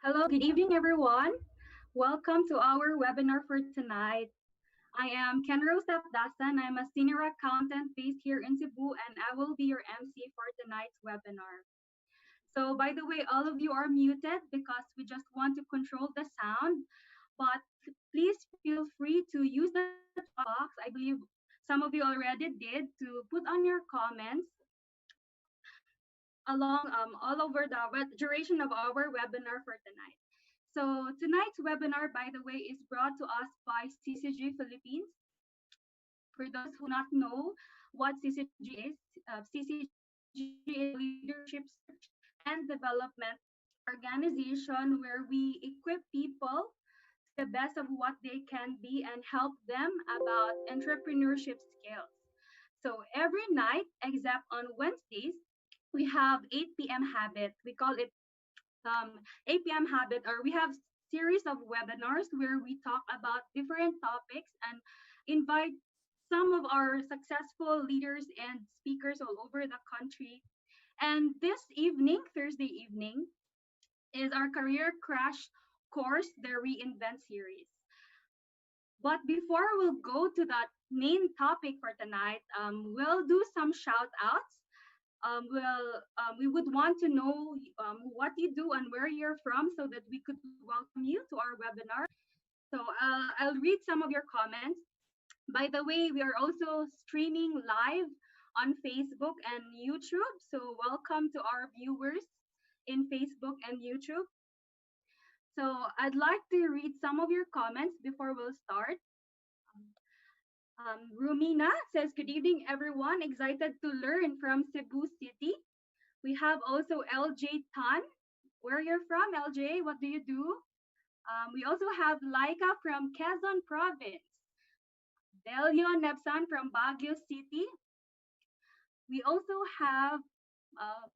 Hello, good evening, everyone. Welcome to our webinar for tonight. I am Ken Rose Dasan. I'm a senior accountant based here in Cebu, and I will be your MC for tonight's webinar. So, by the way, all of you are muted because we just want to control the sound, but please feel free to use the chat box. I believe some of you already did to put on your comments along all over the duration of our webinar for tonight. So tonight's webinar, by the way, is brought to us by CCG Philippines. For those who not know what CCG is, CCG is Leadership Search and Development organization where we equip people to the best of what they can be and help them about entrepreneurship skills. So every night, except on Wednesdays, we have 8 p.m. habit. We call it 8 p.m. habit, or we have series of webinars where we talk about different topics and invite some of our successful leaders and speakers all over the country. And this evening, Thursday evening, is our Career Crash course, the Reinvent series. But before we'll go to that main topic for tonight, we'll do some shout outs. We would want to know what you do and where you're from so that we could welcome you to our webinar. So I'll read some of your comments. By the way, we are also streaming live on Facebook and YouTube. So welcome to our viewers in Facebook and YouTube. So I'd like to read some of your comments before we'll start. Rumina says, good evening, everyone. Excited to learn from Cebu City. We have also LJ Tan. Where you're from, LJ? What do you do? We also have Laika from Quezon Province, Delio Nebsan from Baguio City. We also have um,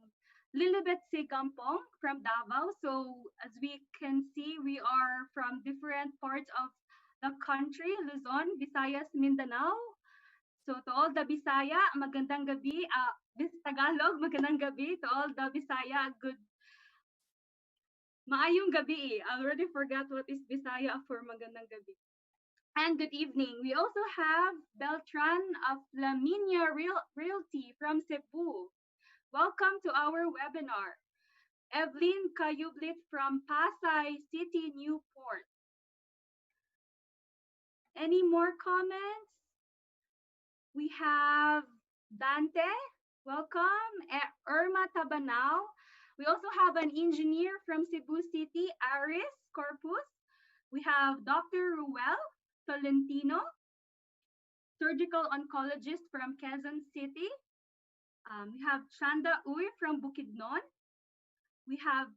Lilibet Sigampong from Davao. So as we can see, we are from different parts of the country, Luzon, Visayas, Mindanao. So to all the Bisaya, magandang gabi. Tagalog, magandang gabi. To all the Bisaya, maayong gabi. I already forgot what is Bisaya for magandang gabi. And good evening. We also have Beltran of Flaminia Realty from Cebu. Welcome to our webinar. Evelyn Kayublit from Pasay City, Newport. Any more comments? We have Dante, welcome. Irma Tabanao. We also have an engineer from Cebu City, Aris Corpus. We have Dr. Ruel Tolentino, surgical oncologist from Quezon City. We have Chanda Uy from Bukidnon. We have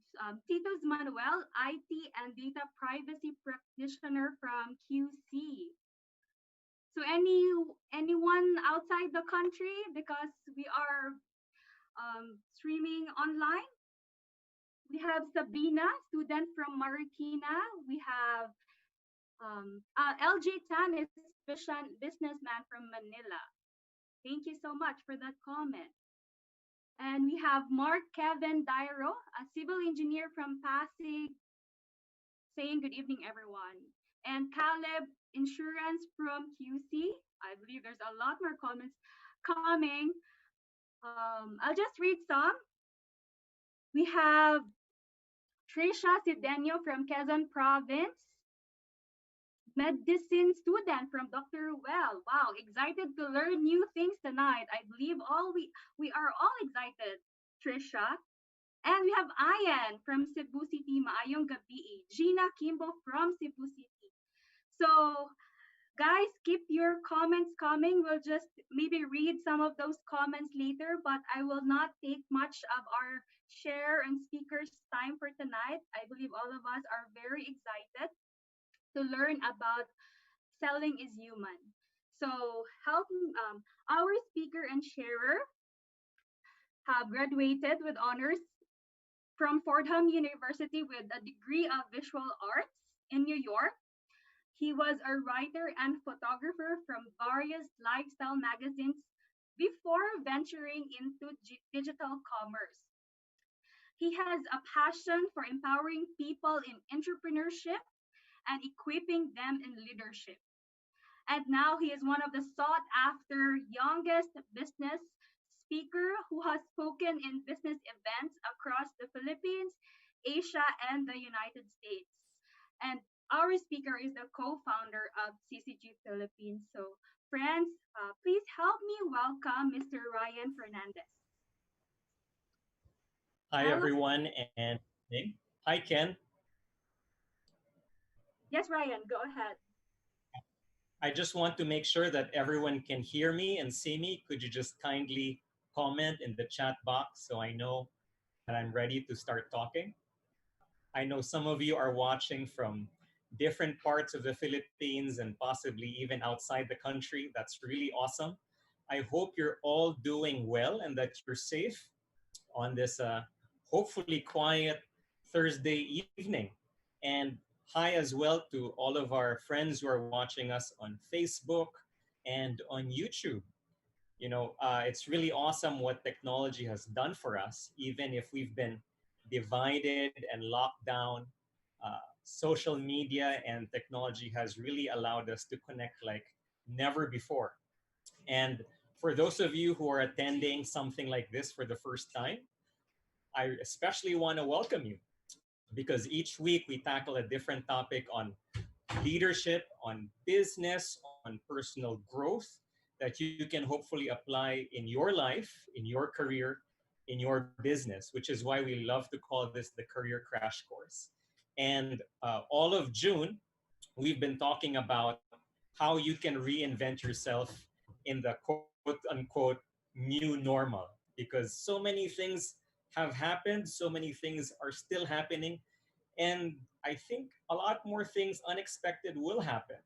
Titos Manuel, IT and data privacy practitioner from QC. So anyone outside the country, because we are streaming online. We have Sabina, student from Marikina. We have LJ Tan is businessman from Manila. Thank you so much for that comment. And we have Mark Kevin Dairo, a civil engineer from Pasig, saying good evening, everyone. And Caleb Insurance from QC. I believe there's a lot more comments coming. I'll just read some. We have Trisha Sidenio from Quezon Province. Medicine student from Dr. Ruel. Wow, excited to learn new things tonight. I believe we are all excited, Trisha. And we have Ayan from Cebu City, Maayong Gabi. Gina Kimbo from Cebu City. So, guys, keep your comments coming. We'll just maybe read some of those comments later, but I will not take much of our share and speakers' time for tonight. I believe all of us are very excited to learn about selling is human. So, our speaker and sharer have graduated with honors from Fordham University with a degree of visual arts in New York. He was a writer and photographer from various lifestyle magazines before venturing into digital commerce. He has a passion for empowering people in entrepreneurship and equipping them in leadership. And now he is one of the sought after youngest business speaker who has spoken in business events across the Philippines, Asia, and the United States. And our speaker is the co-founder of CCG Philippines. So friends, please help me welcome Mr. Ryan Fernandez. Hi, everyone, and hi, Ken. Yes, Ryan, go ahead. I just want to make sure that everyone can hear me and see me. Could you just kindly comment in the chat box so I know that I'm ready to start talking? I know some of you are watching from different parts of the Philippines and possibly even outside the country. That's really awesome. I hope you're all doing well and that you're safe on this hopefully quiet Thursday evening. And hi as well to all of our friends who are watching us on Facebook and on YouTube. It's really awesome what technology has done for us, even if we've been divided and locked down. Social media and technology has really allowed us to connect like never before. And for those of you who are attending something like this for the first time, I especially want to welcome you because each week we tackle a different topic on leadership, on business, on personal growth that you can hopefully apply in your life, in your career, in your business, which is why we love to call this the Career Crash Course. And all of June, we've been talking about how you can reinvent yourself in the quote unquote new normal because so many things have happened, so many things are still happening, And I think a lot more things unexpected will happen.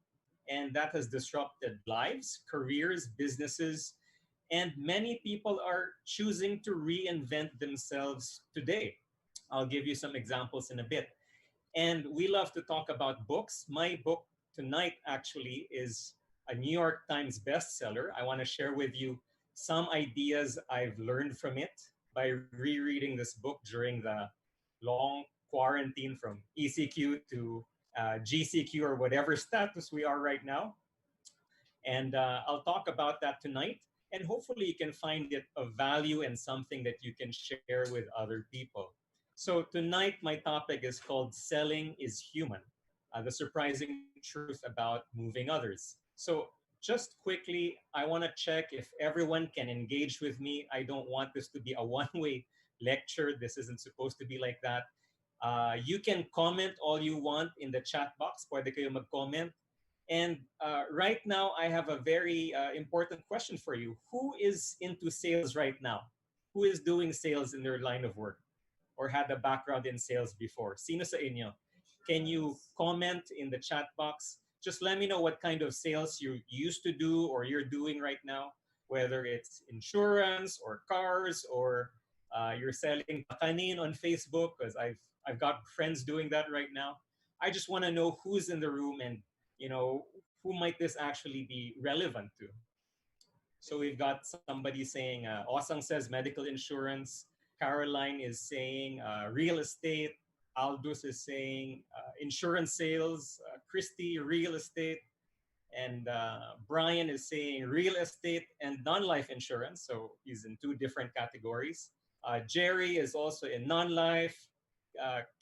And that has disrupted lives, careers, businesses, and many people are choosing to reinvent themselves today. I'll give you some examples in a bit. And we love to talk about books. My book tonight actually is a New York Times bestseller. I want to share with you some ideas I've learned from it by rereading this book during the long quarantine from ECQ to GCQ or whatever status we are right now. And I'll talk about that tonight. And hopefully, you can find it of value and something that you can share with other people. So, tonight, my topic is called Selling is Human, the surprising truth about moving others. So, just quickly, I want to check if everyone can engage with me. I don't want this to be a one way lecture. This isn't supposed to be like that. You can comment all you want in the chat box. Pwede kayo mag-comment. And right now, I have a very important question for you. Who is into sales right now? Who is doing sales in their line of work or had a background in sales before? Sino sa inyo? Can you comment in the chat box? Just let me know what kind of sales you used to do or you're doing right now, whether it's insurance or cars or you're selling pakanin on Facebook, because I've got friends doing that right now. I just want to know who's in the room and who might this actually be relevant to. So we've got somebody saying, Osang says medical insurance. Caroline is saying real estate. Aldous is saying insurance sales. Christy, real estate. And Brian is saying real estate and non-life insurance. So he's in two different categories. Jerry is also in non-life.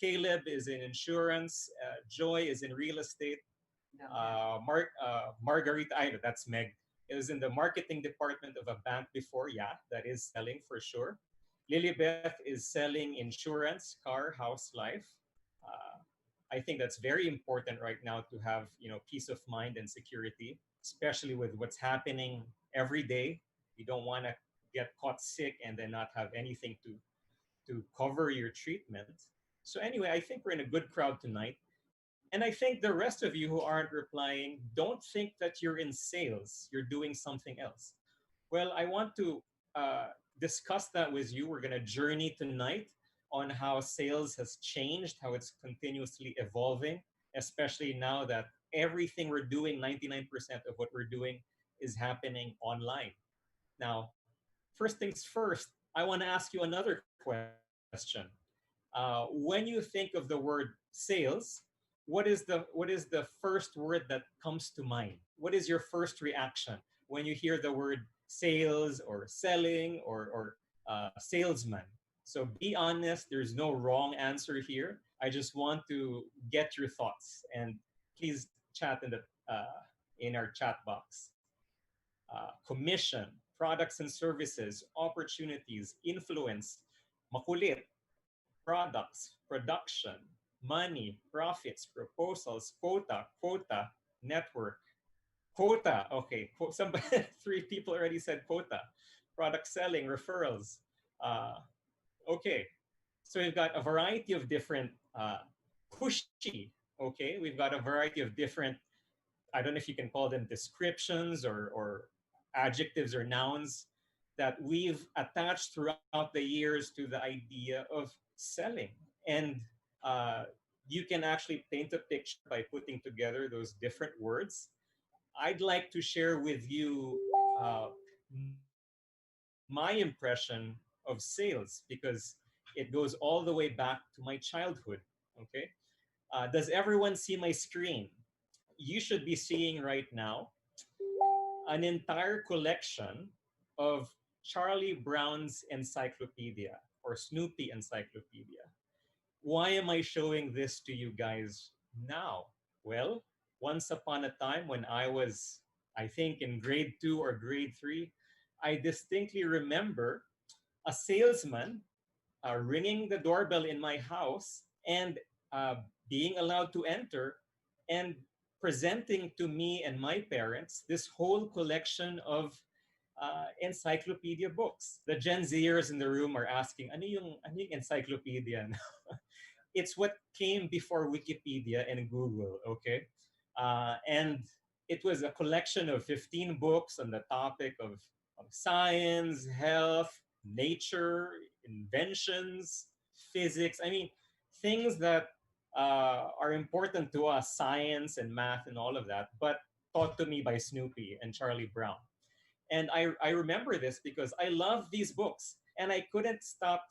Caleb is in insurance. Joy is in real estate. Margarita, I know that's Meg. It was in the marketing department of a bank before. Yeah, that is selling for sure. Lilibeth is selling insurance, car, house, life. I think that's very important right now to have peace of mind and security, especially with what's happening every day. You don't want to get caught sick and then not have anything to cover your treatment. So anyway, I think we're in a good crowd tonight. And I think the rest of you who aren't replying, don't think that you're in sales. You're doing something else. Well, I want to discuss that with you. We're going to journey tonight on how sales has changed, how it's continuously evolving, especially now that everything we're doing, 99% of what we're doing, is happening online. Now, first things first, I want to ask you another question. When you think of the word sales, what is the first word that comes to mind? What is your first reaction when you hear the word sales or selling or salesman? So be honest. There's no wrong answer here. I just want to get your thoughts, and please chat in our chat box. Commission, products and services, opportunities, influence, makulit, products, production, money, profits, proposals, quota, network. Quota, okay. Somebody, three people already said quota. Product selling, referrals. Uh, okay. So we've got a variety of different pushy, okay? We've got a variety of different, I don't know if you can call them descriptions or adjectives or nouns that we've attached throughout the years to the idea of selling. And uh, you can actually paint a picture by putting together those different words. I'd like to share with you my impression of sales because it goes all the way back to my childhood. Okay. Does everyone see my screen? You should be seeing right now an entire collection of Charlie Brown's Encyclopedia or Snoopy Encyclopedia. Why am I showing this to you guys now? Well, once upon a time when I was, I think, in grade two or grade three, I distinctly remember a salesman ringing the doorbell in my house and uh, being allowed to enter and presenting to me and my parents this whole collection of encyclopedia books. The Gen Zers in the room are asking, ano yung encyclopedia? It's what came before Wikipedia and Google, okay? And it was a collection of 15 books on the topic of science, health, nature, inventions, physics. I mean, things that are important to us, science and math and all of that, but taught to me by Snoopy and Charlie Brown. And I remember this because I love these books and I couldn't stop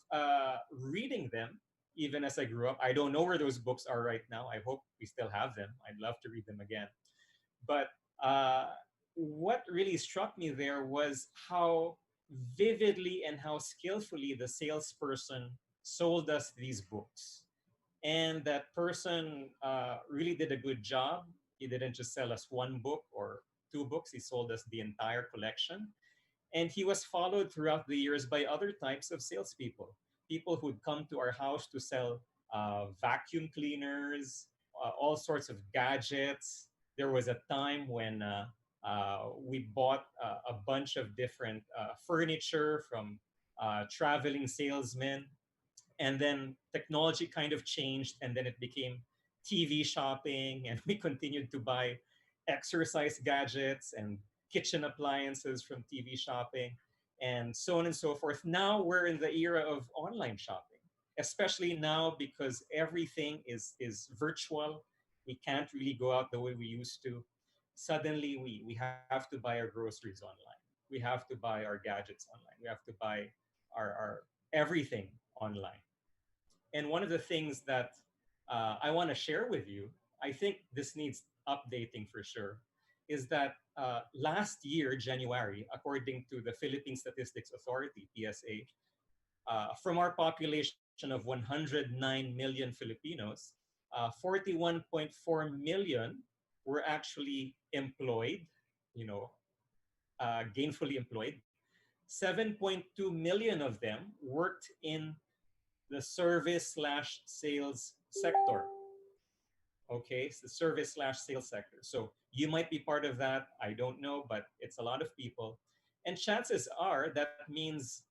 reading them even as I grew up. I don't know where those books are right now. I hope we still have them. I'd love to read them again. But what really struck me there was how vividly and how skillfully the salesperson sold us these books. And that person really did a good job. He didn't just sell us one book or two books, he sold us the entire collection. And he was followed throughout the years by other types of salespeople, people who'd come to our house to sell vacuum cleaners, all sorts of gadgets. There was a time when we bought a bunch of different furniture from traveling salesmen. And then technology kind of changed, and then it became TV shopping, and we continued to buy exercise gadgets and kitchen appliances from TV shopping, and so on and so forth. Now we're in the era of online shopping, especially now because everything is virtual. We can't really go out the way we used to. Suddenly, we have to buy our groceries online. We have to buy our gadgets online. We have to buy our everything online. And one of the things that I want to share with you, I think this needs updating for sure, is that last year, January, according to the Philippine Statistics Authority, PSA, from our population of 109 million Filipinos, 41.4 million were actually employed, you know, gainfully employed. 7.2 million of them worked in the service slash sales sector. Okay, it's the service slash sales sector. So you might be part of that. I don't know, but it's a lot of people. And chances are that means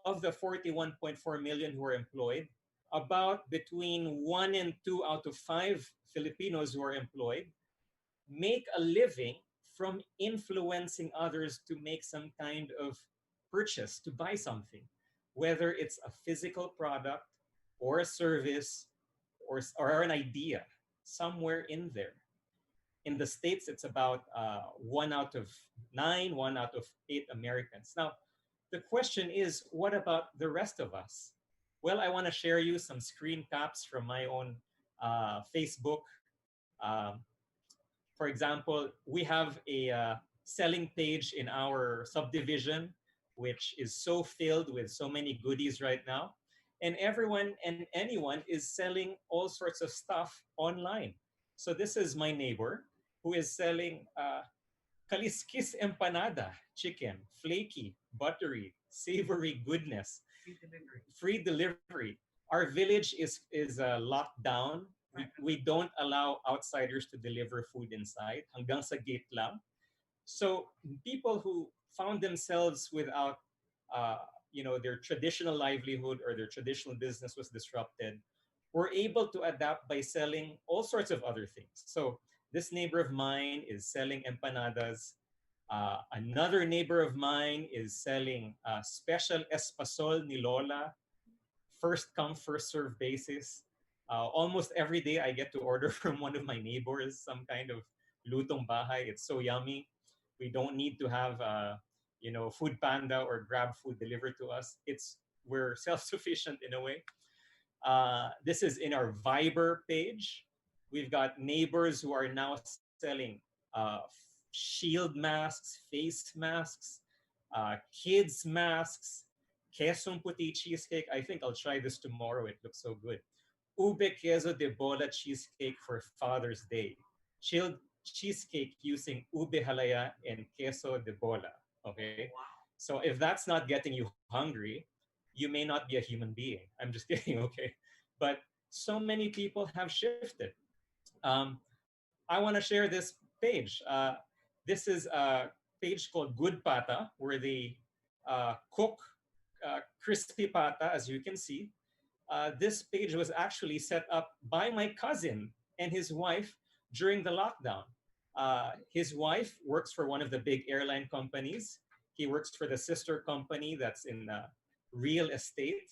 of the 41.4 million who are employed, about between 1 and 2 out of 5 Filipinos who are employed make a living from influencing others to make some kind of purchase, to buy something, whether it's a physical product or a service or an idea somewhere in there. In the States, it's about 1 out of 9, 1 out of 8 Americans. Now, the question is, what about the rest of us? Well, I want to share you some screen caps from my own Facebook. Um, for example, we have a selling page in our subdivision, which is so filled with so many goodies right now. And everyone and anyone is selling all sorts of stuff online. So this is my neighbor who is selling Kaliskis empanada, chicken, flaky, buttery, savory goodness, free delivery. Free delivery. Our village is locked down. We don't allow outsiders to deliver food inside. Hanggang sa gate lang. So people who found themselves without, their traditional livelihood or their traditional business was disrupted, were able to adapt by selling all sorts of other things. So this neighbor of mine is selling empanadas. Another neighbor of mine is selling special espasol ni Lola, first come, first serve basis. Almost every day I get to order from one of my neighbors some kind of lutong bahay. It's so yummy. We don't need to have, Food Panda or Grab food delivered to us. We're self-sufficient in a way. This is in our Viber page. We've got neighbors who are now selling shield masks, face masks, kids masks, quesong puti cheesecake. I think I'll try this tomorrow. It looks so good. Ube queso de bola cheesecake for Father's Day. Chilled cheesecake using ube halaya and queso de bola. Okay? Wow. So if that's not getting you hungry, you may not be a human being. I'm just kidding, okay? But so many people have shifted. I want to share this page. This is a page called Good Pata, where they cook crispy pata, as you can see. This page was actually set up by my cousin and his wife during the lockdown. His wife works for one of the big airline companies. He works for the sister company that's in real estate.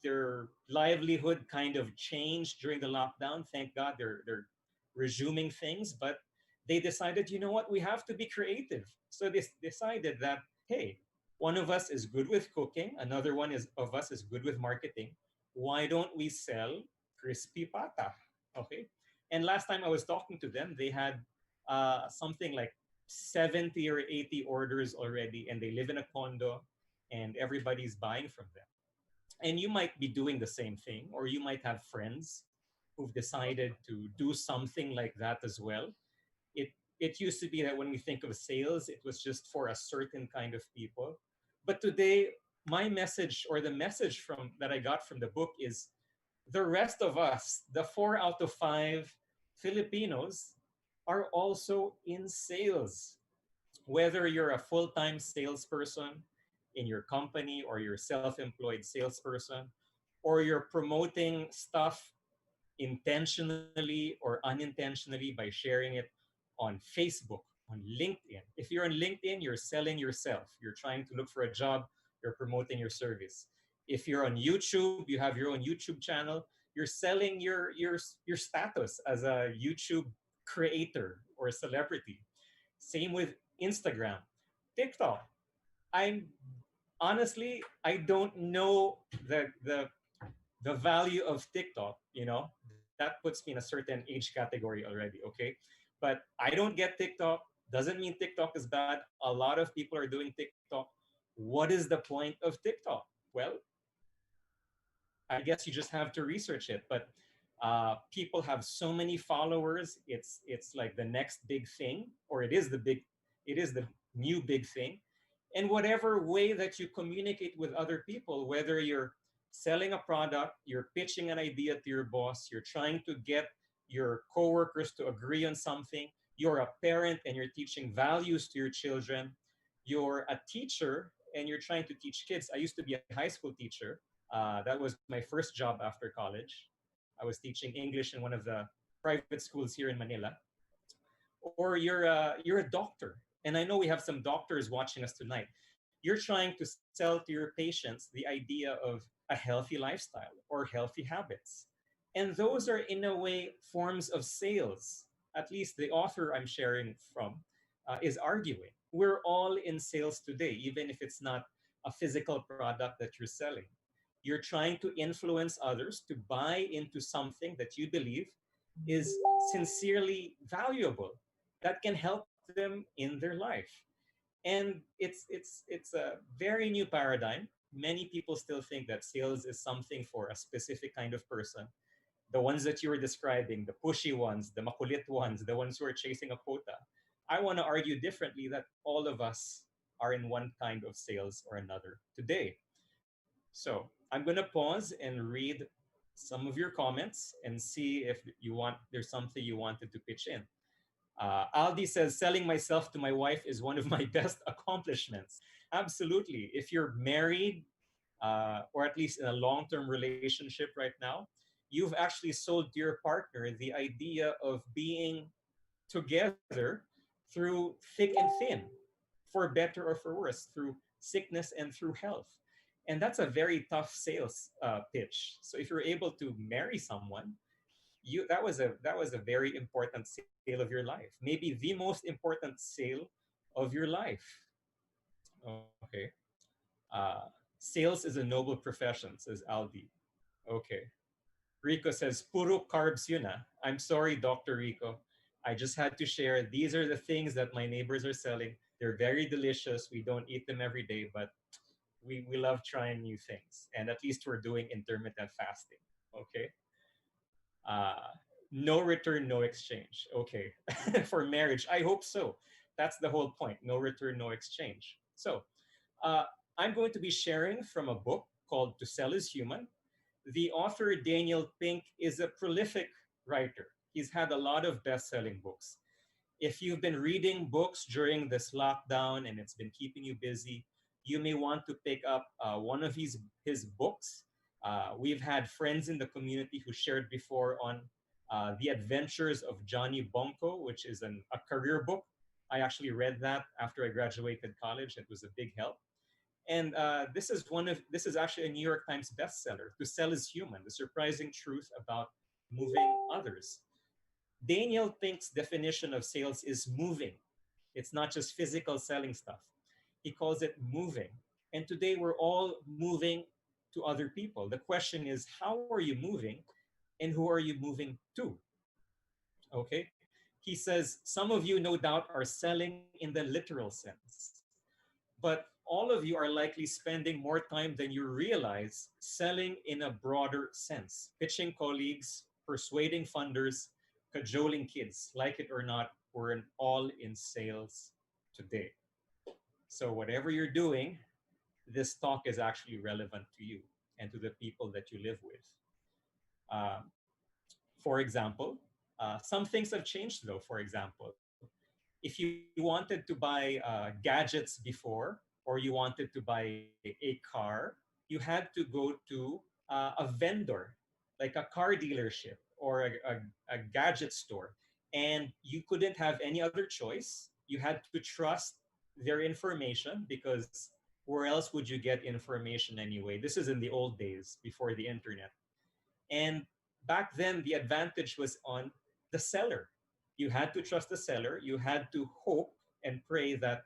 Their livelihood kind of changed during the lockdown. Thank God they're resuming things, but they decided, you know what, we have to be creative. So they decided that, hey, one of us is good with cooking, another one is of us is good with marketing. Why don't we sell crispy pata? Okay. And last time I was talking to them, they had something like 70 or 80 orders already, and they live in a condo, and everybody's buying from them. And you might be doing the same thing, or you might have friends who've decided to do something like that as well. It used to be that when we think of sales, it was just for a certain kind of people. But today, my message, or the message from that I got from the book, is the rest of us, the 4 out of 5 Filipinos, are also in sales. Whether you're a full-time salesperson in your company, or you're self-employed salesperson, or you're promoting stuff intentionally or unintentionally by sharing it on Facebook, on LinkedIn. If you're on LinkedIn, you're selling yourself. You're trying to look for a job, you're promoting your service. If you're on YouTube, you have your own YouTube channel, you're selling your status as a YouTube creator or a celebrity. Same with Instagram, TikTok. I'm honestly, I don't know the value of TikTok, that puts me in a certain age category already, okay? But I don't get TikTok. Doesn't mean TikTok is bad. A lot of people are doing TikTok. What is the point of TikTok? Well, I guess you just have to research it. But people have so many followers. It's like the next big thing, or it is the new big thing. And whatever way that you communicate with other people, whether you're selling a product, you're pitching an idea to your boss, you're trying to get your coworkers to agree on something, you're a parent and you're teaching values to your children, you're a teacher and you're trying to teach kids. I used to be a high school teacher. That was my first job after college. I was teaching English in one of the private schools here in Manila. Or you're a doctor, and I know we have some doctors watching us tonight. You're trying to sell to your patients the idea of a healthy lifestyle or healthy habits, and those are in a way forms of sales. At least the author I'm sharing from is arguing we're all in sales today, even if it's not a physical product that you're selling. You're trying to influence others to buy into something that you believe is sincerely valuable, that can help them in their life. And it's a very new paradigm. Many people still think that sales is something for a specific kind of person. The ones that you were describing, the pushy ones, the makulit ones, the ones who are chasing a quota. I want to argue differently that all of us are in one kind of sales or another today. So I'm going to pause and read some of your comments and see if there's something you wanted to pitch in. Aldi says, selling myself to my wife is one of my best accomplishments. Absolutely. If you're married, or at least in a long term relationship right now, you've actually sold to your partner the idea of being together through thick and thin, for better or for worse, through sickness and through health. And that's a very tough sales pitch. So if you're able to marry someone, that was a very important sale of your life, maybe the most important sale of your life. Okay. Sales is a noble profession, says Aldi. Okay. Rico says, puro carbs yun ah. I'm sorry, Dr. Rico. I just had to share. These are the things that my neighbors are selling. They're very delicious. We don't eat them every day, but we love trying new things. And at least we're doing intermittent fasting. Okay. Uh, no return, no exchange. Okay. For marriage, I hope so. That's the whole point. No return, no exchange. So uh, I'm going to be sharing from a book called To Sell is Human. The author, Daniel Pink, is a prolific writer. He's had a lot of best selling books. If you've been reading books during this lockdown and it's been keeping you busy, you may want to pick up one of his books. We've had friends in the community who shared before on The Adventures of Johnny Bonko, which is a career book. I actually read that after I graduated college. It was a big help. And this is actually a New York Times bestseller. To Sell is Human: The Surprising Truth About Moving Others. Daniel Pink's definition of sales is moving. It's not just physical selling stuff. He calls it moving. And today we're all moving to other people. The question is, how are you moving and who are you moving to? Okay. He says, some of you no doubt are selling in the literal sense, but all of you are likely spending more time than you realize selling in a broader sense, pitching colleagues, persuading funders, cajoling kids. Like it or not, we're all in sales today. So whatever you're doing, this talk is actually relevant to you and to the people that you live with. Um, for example, some things have changed though. For example, if you wanted to buy gadgets before, or you wanted to buy a car, you had to go to a vendor, like a car dealership or a gadget store, and you couldn't have any other choice. You had to trust their information because where else would you get information anyway? This is in the old days before the internet. And back then, the advantage was on the seller. You had to trust the seller. You had to hope and pray that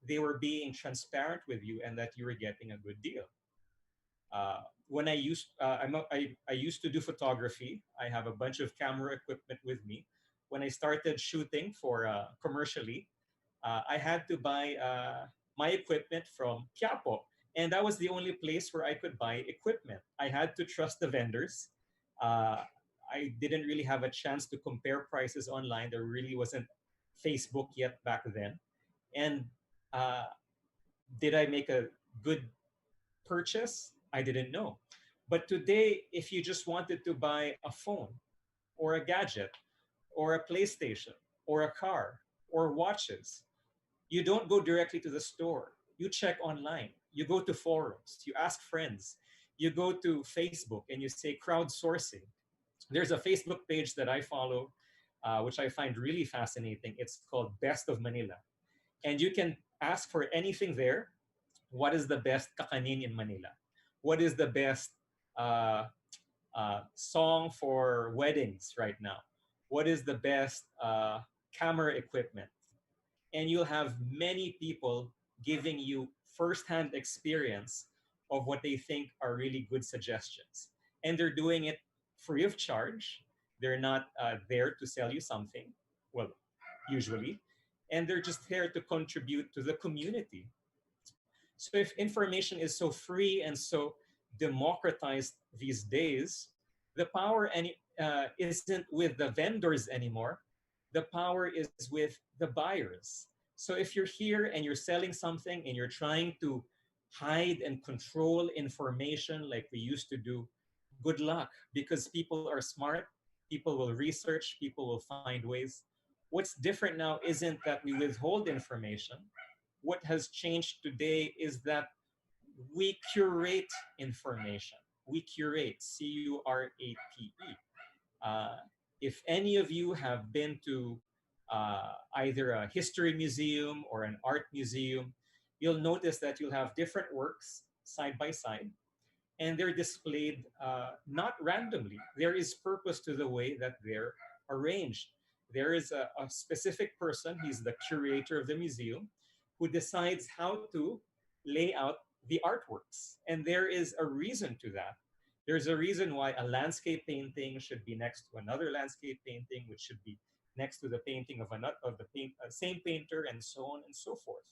they were being transparent with you and that you were getting a good deal. When I used I used to do photography. I have a bunch of camera equipment with me. When I started shooting for commercially, I had to buy my equipment from Quiapo, and that was the only place where I could buy equipment. I had to trust the vendors. Uh, I didn't really have a chance to compare prices online. There really wasn't Facebook yet back then. And uh, did I make a good purchase? I didn't know. But today, if you just wanted to buy a phone or a gadget or a PlayStation or a car or watches, you don't go directly to the store. You check online. You go to forums. You ask friends. You go to Facebook and you say crowdsourcing. There's a Facebook page that I follow, which I find really fascinating. It's called Best of Manila. And you can ask for anything there. What is the best kakanin in Manila? What is the best uh, song for weddings right now? What is the best camera equipment? And you'll have many people giving you firsthand experience of what they think are really good suggestions. And they're doing it free of charge. They're not there to sell you something, well, usually, and they're just there to contribute to the community. So if information is so free and so democratized these days, the power isn't with the vendors anymore. The power is with the buyers. So if you're here and you're selling something and you're trying to hide and control information like we used to do, good luck, because people are smart, people will research, people will find ways. What's different now isn't that we withhold information. What has changed today is that we curate information. We curate, CURATE. Uh, if any of you have been to either a history museum or an art museum, you'll notice that you'll have different works side by side, and they're displayed not randomly. There is purpose to the way that they're arranged. There is a specific person, he's the curator of the museum, who decides how to lay out the artworks. And there is a reason to that. There's a reason why a landscape painting should be next to another landscape painting, which should be next to the painting of another of the same painter, and so on and so forth.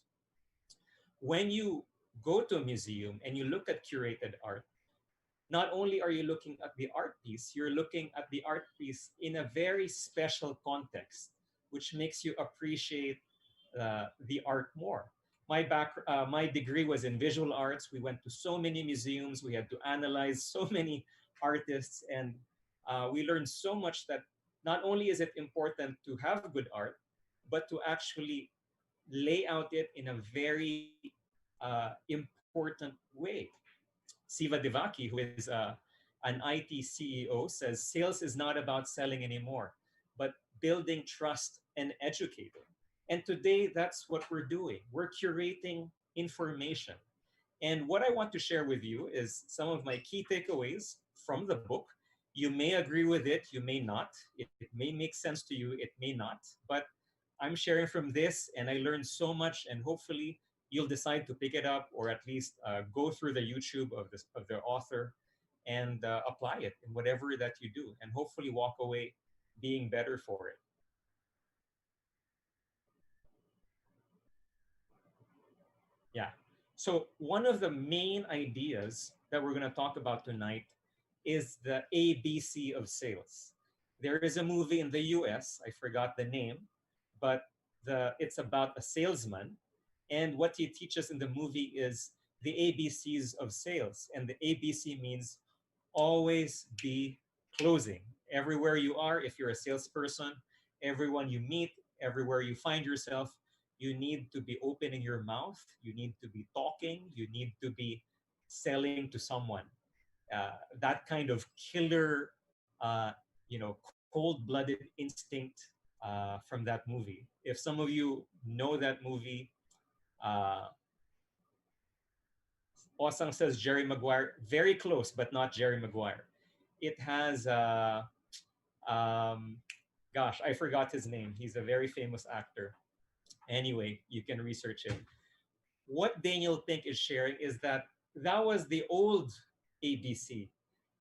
When you go to a museum and you look at curated art, not only are you looking at the art piece, you're looking at the art piece in a very special context, which makes you appreciate the art more. My degree was in visual arts. We went to so many museums. We had to analyze so many artists, and we learned so much that not only is it important to have good art, but to actually lay out it in a very important way. Siva Devaki, who is an IT CEO says sales is not about selling anymore, but building trust and educating. And today, that's what we're doing. We're curating information. And what I want to share with you is some of my key takeaways from the book. You may agree with it, you may not. It may make sense to you, it may not. But I'm sharing from this, and I learned so much, and hopefully, you'll decide to pick it up or at least go through the YouTube of the author and apply it in whatever that you do, and hopefully walk away being better for it. Yeah. So one of the main ideas that we're going to talk about tonight is the ABC of sales. There is a movie in the US, I forgot the name, but it's about a salesman, and what he teaches in the movie is the ABCs of sales. And the ABC means always be closing. Everywhere you are, if you're a salesperson, everyone you meet, everywhere you find yourself, you need to be opening your mouth, you need to be talking, you need to be selling to someone. That kind of killer, uh, cold-blooded instinct from that movie. If some of you know that movie, uh, Osang says Jerry Maguire, very close, but not Jerry Maguire. It has, um, gosh, I forgot his name. He's a very famous actor. Anyway, you can research it. What Daniel Pink is sharing is that that was the old ABC.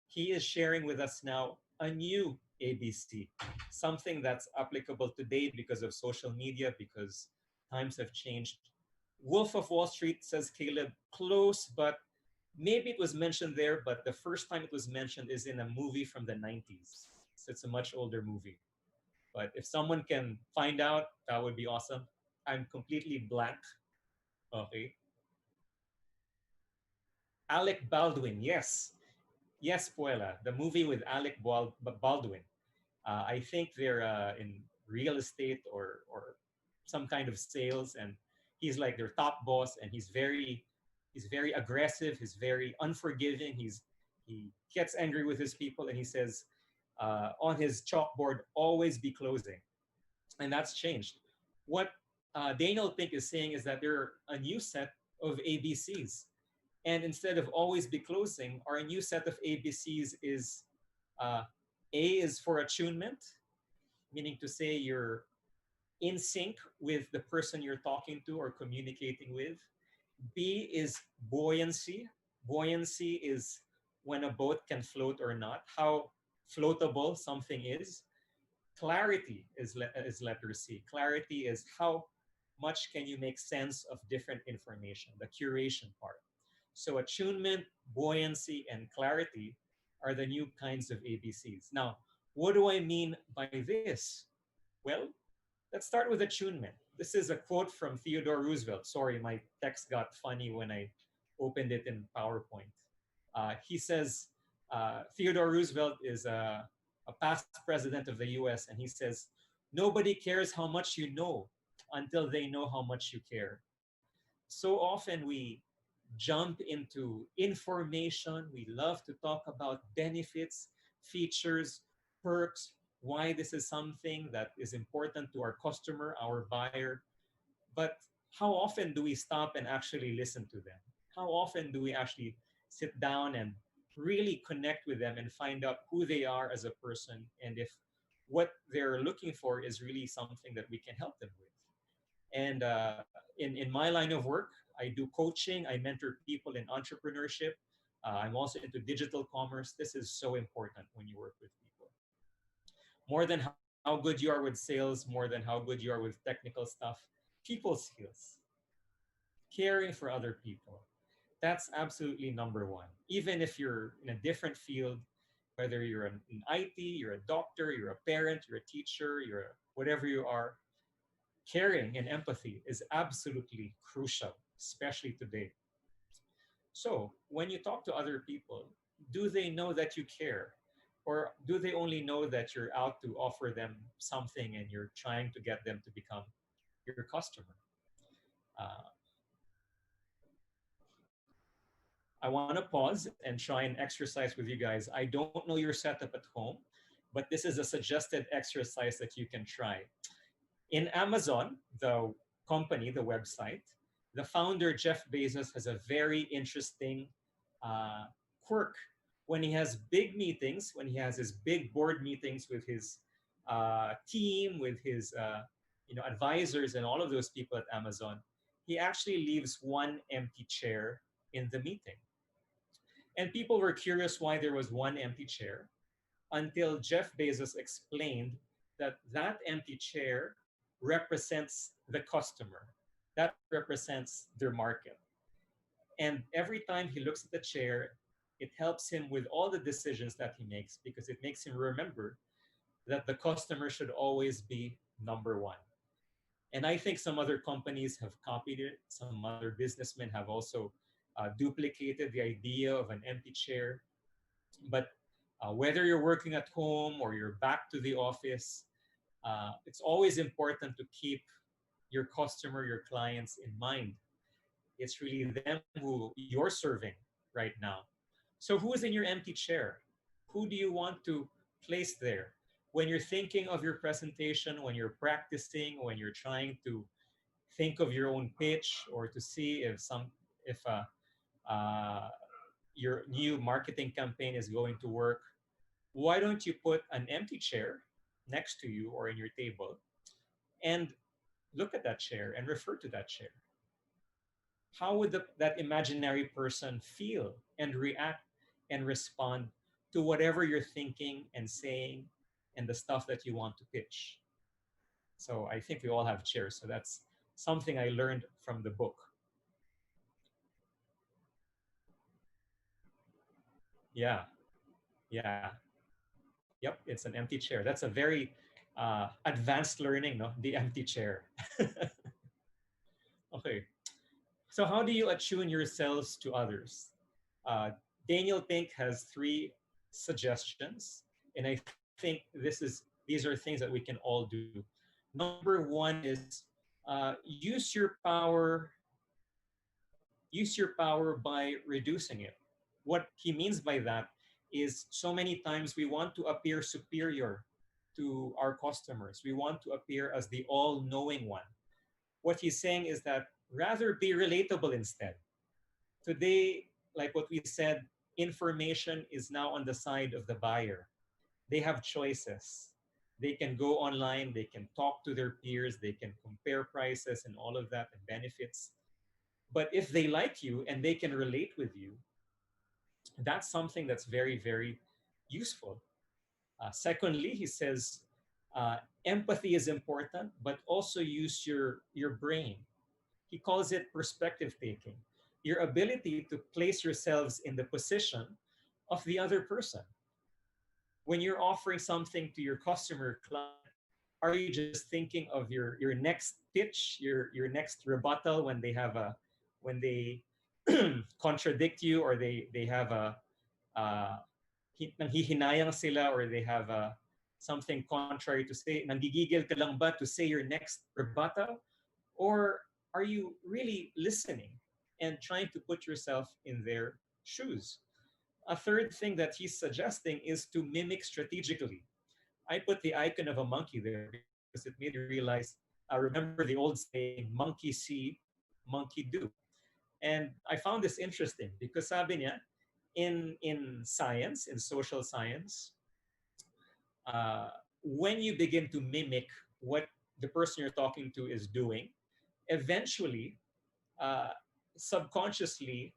He is sharing with us now a new ABC, something that's applicable today because of social media, because times have changed. Wolf of Wall Street, says Caleb, close, but maybe it was mentioned there, but the first time it was mentioned is in a movie from the 90s. So it's a much older movie. But if someone can find out, that would be awesome. I'm completely blank. Okay. Alec Baldwin, yes. Yes, Puela, the movie with Baldwin. I think they're in real estate or some kind of sales, and he's like their top boss, and he's very aggressive. He's very unforgiving. He gets angry with his people, and he says on his chalkboard, "Always be closing," and that's changed. What Daniel Pink is saying is that there are a new set of ABCs, and instead of always be closing, our new set of ABCs is uh, A is for attunement, meaning to say you're in sync with the person you're talking to or communicating with. B is buoyancy. Buoyancy is when a boat can float or not, how floatable something is. Clarity is letter C. Clarity is how much can you make sense of different information, the curation part. So attunement, buoyancy, and clarity are the new kinds of ABCs. Now, what do I mean by this? Well, let's start with attunement. This is a quote from Theodore Roosevelt. Sorry, my text got funny when I opened it in PowerPoint. He says, Theodore Roosevelt is a past president of the US, and he says, "Nobody cares how much you know until they know how much you care." So often we jump into information. We love to talk about benefits, features, perks, why this is something that is important to our customer, our buyer. But how often do we stop and actually listen to them? How often do we actually sit down and really connect with them and find out who they are as a person, and if what they're looking for is really something that we can help them with? And in my line of work, I do coaching, I mentor people in entrepreneurship. I'm also into digital commerce. This is so important when you work with people. More than how good you are with sales, more than how good you are with technical stuff, people skills, caring for other people. That's absolutely number one. Even if you're in a different field, whether you're in IT, you're a doctor, you're a parent, you're a teacher, whatever you are, caring and empathy is absolutely crucial, especially today. So, when you talk to other people, do they know that you care? Or do they only know that you're out to offer them something and you're trying to get them to become your customer? Uh, I want to pause and try and exercise with you guys. I don't know your setup at home, but this is a suggested exercise that you can try. In Amazon, the company, the website, the founder, Jeff Bezos, has a very interesting uh, quirk. When he has big meetings, when he has his big board meetings with his team, with his advisors and all of those people at Amazon, he actually leaves one empty chair in the meeting. And people were curious why there was one empty chair until Jeff Bezos explained that that empty chair represents the customer. That represents their market. And every time he looks at the chair, it helps him with all the decisions that he makes because it makes him remember that the customer should always be number one. And I think some other companies have copied it. Some other businessmen have also duplicated the idea of an empty chair. But whether you're working at home or you're back to the office, it's always important to keep your customer, your clients in mind. It's really them who you're serving right now. So, who is in your empty chair? Who do you want to place there? When you're thinking of your presentation, when you're practicing, when you're trying to think of your own pitch or to see if uh, your new marketing campaign is going to work, why don't you put an empty chair next to you or in your table and look at that chair and refer to that chair? How would that imaginary person feel and react and respond to whatever you're thinking and saying and the stuff that you want to pitch? So I think we all have chairs. So that's something I learned from the book. Yeah, yeah. Yep, it's an empty chair. That's a very advanced learning, no? The empty chair. Okay. So how do you attune yourselves to others? Uh, Daniel Pink has three suggestions, and I think these are things that we can all do. Number one is use your power by reducing it. What he means by that is so many times we want to appear superior to our customers. We want to appear as the all-knowing one. What he's saying is that rather be relatable instead. Today, like what we said, information is now on the side of the buyer. They have choices. They can go online, they can talk to their peers, they can compare prices and all of that and benefits. But if they like you and they can relate with you, that's something that's very, very useful. Secondly, he says uh, empathy is important, but also use your brain. He calls it perspective taking, your ability to place yourselves in the position of the other person. When you're offering something to your customer client, are you just thinking of your next pitch, your next rebuttal when they contradict you or they have a uh, nanghihinayang sila or they have something contrary to say, nanggigigil ka lang ba to say your next rebuttal? Or are you really listening and trying to put yourself in their shoes? A third thing that he's suggesting is to mimic strategically. I put the icon of a monkey there because it made me realize, remember the old saying, monkey see, monkey do. And I found this interesting because sabi niya, in science, in social science, uh, when you begin to mimic what the person you're talking to is doing, eventually, uh, subconsciously,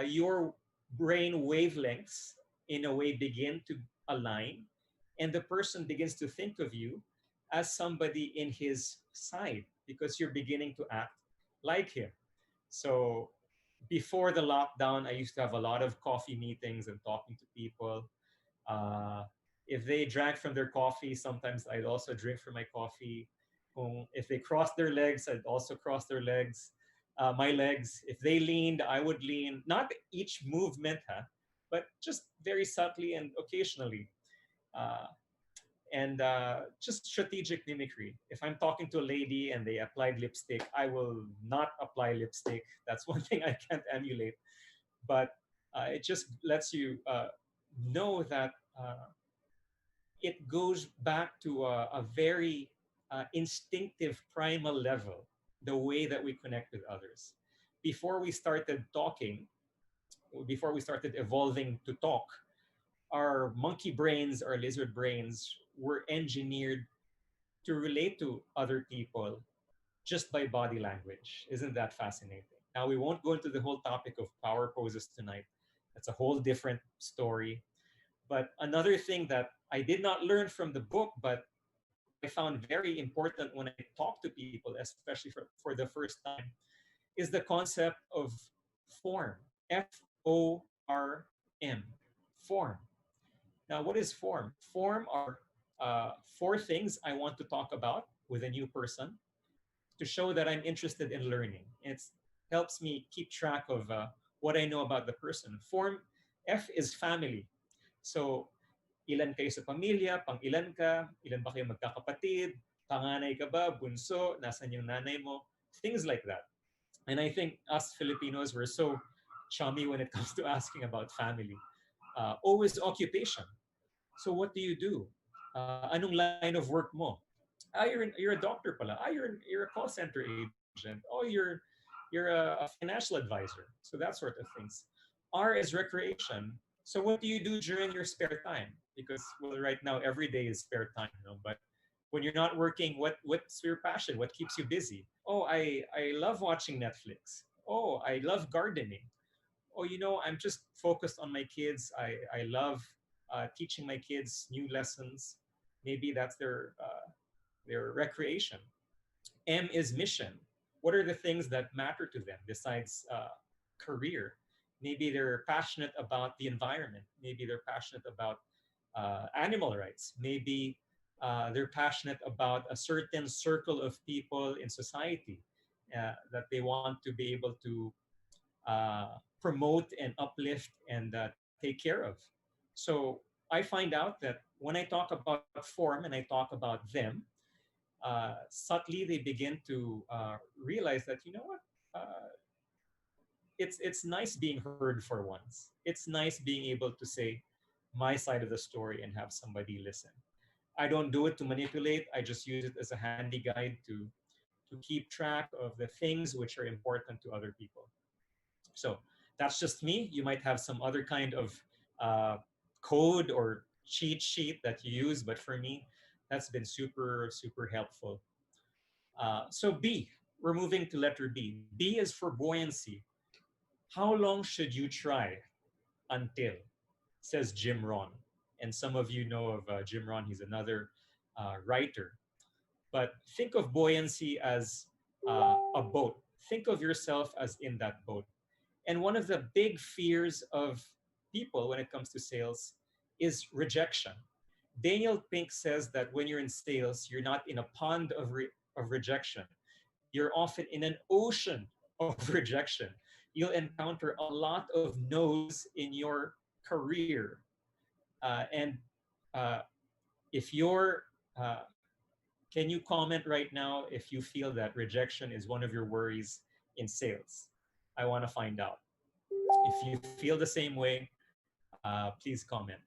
your brain wavelengths in a way begin to align, and the person begins to think of you as somebody in his side because you're beginning to act like him. So before the lockdown, I used to have a lot of coffee meetings and talking to people. Uh, if they drank from their coffee, sometimes I'd also drink from my coffee. If they crossed their legs, I'd also cross their legs, my legs. If they leaned, I would lean. Not each movement, huh? But just very subtly and occasionally. Uh, and just strategic mimicry. If I'm talking to a lady and they applied lipstick, I will not apply lipstick. That's one thing I can't emulate. but it just lets you know that it goes back to a very instinctive primal level, the way that we connect with others. Before we started talking, before we started evolving to talk, our monkey brains, our lizard brains were engineered to relate to other people just by body language. Isn't that fascinating? Now, we won't go into the whole topic of power poses tonight. That's a whole different story. But another thing that I did not learn from the book, but I found very important when I talk to people, especially for the first time, is the concept of form. FORM. Form. Now, what is form? Form are four things I want to talk about with a new person to show that I'm interested in learning. It helps me keep track of what I know about the person. Form F is family. So, ilan kayo sa pamilya, pang ilan ka, ilan ba kayo magkakapatid, panganay ka ba, bunso, nasan yung nanay mo, things like that. And I think us Filipinos, we're so chummy when it comes to asking about family. Always occupation. So what do you do? Anong line of work mo? You're a doctor pala. You're a call center agent. You're a financial advisor. So that sort of things. R is recreation. So what do you do during your spare time? Because well, right now every day is spare time, you know. But when you're not working, what's your passion? What keeps you busy? Oh, I love watching Netflix. Oh, I love gardening. Oh, you know, I'm just focused on my kids. I love teaching my kids new lessons. Maybe that's their recreation. M is mission. What are the things that matter to them besides career? Maybe they're passionate about the environment. Maybe they're passionate about animal rights. Maybe they're passionate about a certain circle of people in society that they want to be able to promote and uplift and take care of. So I find out that when I talk about form and I talk about them, subtly they begin to realize that you know what, it's nice being heard for once. It's nice being able to say my side of the story and have somebody listen. I don't do it to manipulate. I just use it as a handy guide to keep track of the things which are important to other people. So that's just me. You might have some other kind of uh, code or cheat sheet that you use, but for me, that's been super, super helpful. So B, we're moving to letter B. B is for buoyancy. How long should you try until, says Jim Rohn. And some of you know of Jim Rohn. He's another writer. But think of buoyancy as a boat. Think of yourself as in that boat. And one of the big fears of people when it comes to sales is rejection. Daniel Pink says that when you're in sales, you're not in a pond of rejection. You're often in an ocean of rejection. You'll encounter a lot of no's in your career. And uh, if you're, can you comment right now if you feel that rejection is one of your worries in sales? I want to find out. If you feel the same way, please comment.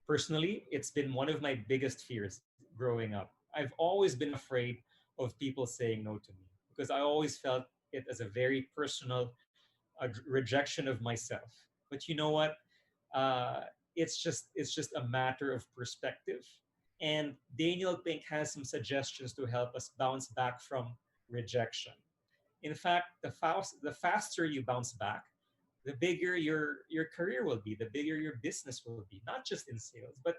Personally, it's been one of my biggest fears growing up. I've always been afraid of people saying no to me because I always felt it as a very personal rejection of myself. But you know what? Uh, it's just a matter of perspective. And Daniel Pink has some suggestions to help us bounce back from rejection. In fact, the faster you bounce back, the bigger your career will be, the bigger your business will be, not just in sales, but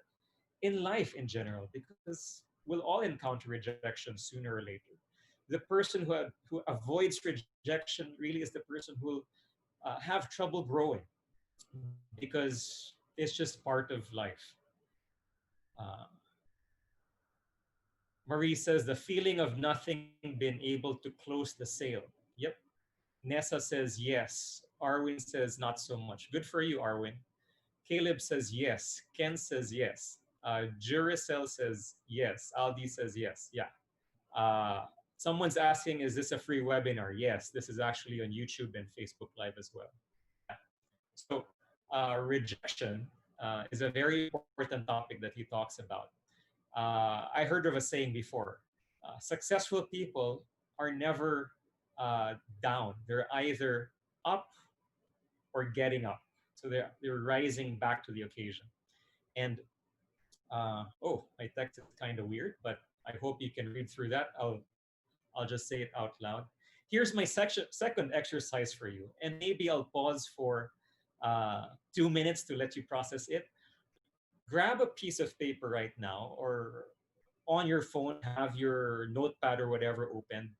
in life in general, because we'll all encounter rejection sooner or later. The person who avoids rejection really is the person who will have trouble growing because it's just part of life. Uh, Marie says the feeling of nothing being able to close the sale. Yep. Nessa says yes. Arwin says not so much. Good for you, Arwin. Caleb says yes. Ken says yes. Juricel says yes. Aldi says yes. Yeah. Uh, Someone's asking, is this a free webinar? Yes, this is actually on YouTube and Facebook Live as well. So rejection is a very important topic that he talks about. I heard of a saying before, successful people are never down. They're either up or getting up. So they're rising back to the occasion. And oh, my text is kind of weird, but I hope you can read through that. I'll just say it out loud. Here's my second exercise for you, and maybe I'll pause for 2 minutes to let you process it. Grab a piece of paper right now, or on your phone, have your notepad or whatever open,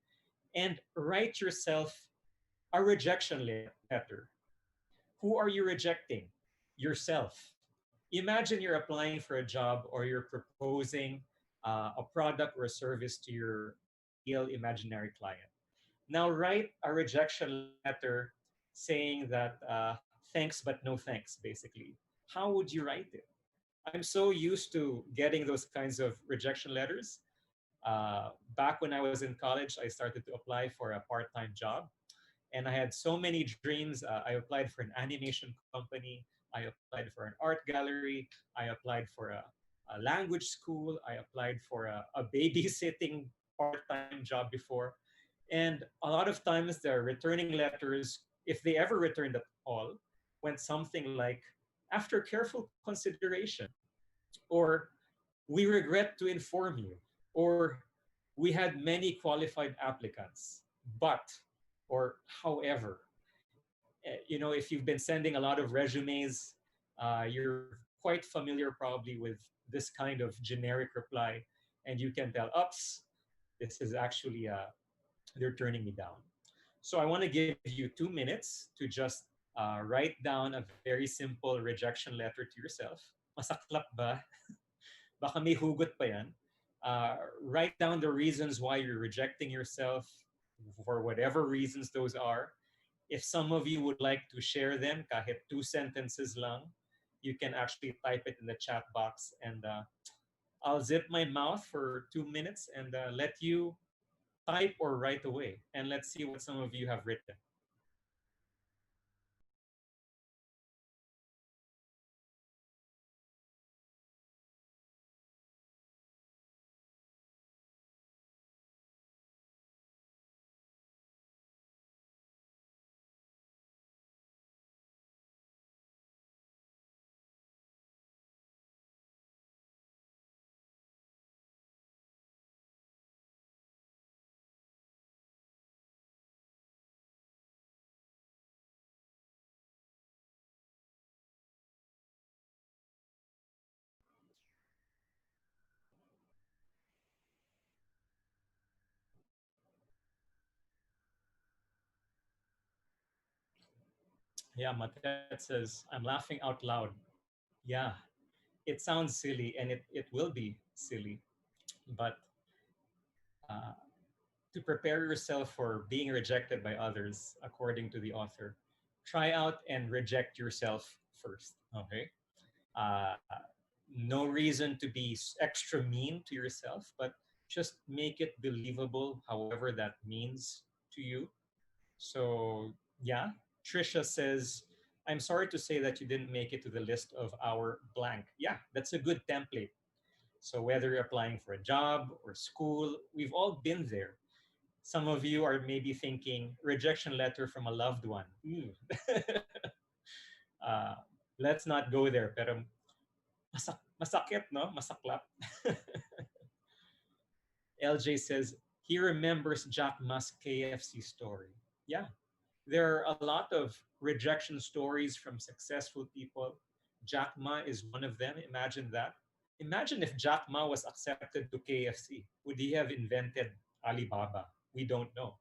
and write yourself a rejection letter. Who are you rejecting? Yourself. Imagine you're applying for a job or you're proposing a product or a service to your ideal imaginary client. Now, write a rejection letter saying that thanks, but no thanks, basically. How would you write it? I'm so used to getting those kinds of rejection letters. Back when I was in college, I started to apply for a part time job. And I had so many dreams. I applied for an animation company. I applied for an art gallery. I applied for a language school. I applied for a babysitting part-time job before. And a lot of times the returning letters, if they ever returned at all, went something like, after careful consideration, or we regret to inform you, or we had many qualified applicants, but, or however. If you've been sending a lot of resumes, you're quite familiar probably with this kind of generic reply, and you can tell, ups, this is actually, they're turning me down. So I want to give you 2 minutes to just write down a very simple rejection letter to yourself. Masaklap ba? Baka may hugot pa yan. Write down the reasons why you're rejecting yourself, for whatever reasons those are. If some of you would like to share them, kahit 2 sentences lang, you can actually type it in the chat box, and I'll zip my mouth for 2 minutes and let you type or write away. And let's see what some of you have written. Yeah, Matet says, I'm laughing out loud. Yeah, it sounds silly, and it will be silly, but uh, to prepare yourself for being rejected by others, according to the author, try out and reject yourself first. Okay. Uh, no reason to be extra mean to yourself, but just make it believable, however that means to you. So, yeah, Trisha says, I'm sorry to say that you didn't make it to the list of our blank. Yeah, that's a good template. So, whether you're applying for a job or school, we've all been there. Some of you are maybe thinking, rejection letter from a loved one. uh, let's not go there. Pero masakit, no? Masaklap. LJ says, he remembers Jack Ma's KFC story. Yeah, there are a lot of rejection stories from successful people. Jack Ma is one of them. Imagine that. Imagine if Jack Ma was accepted to KFC. Would he have invented Alibaba? We don't know.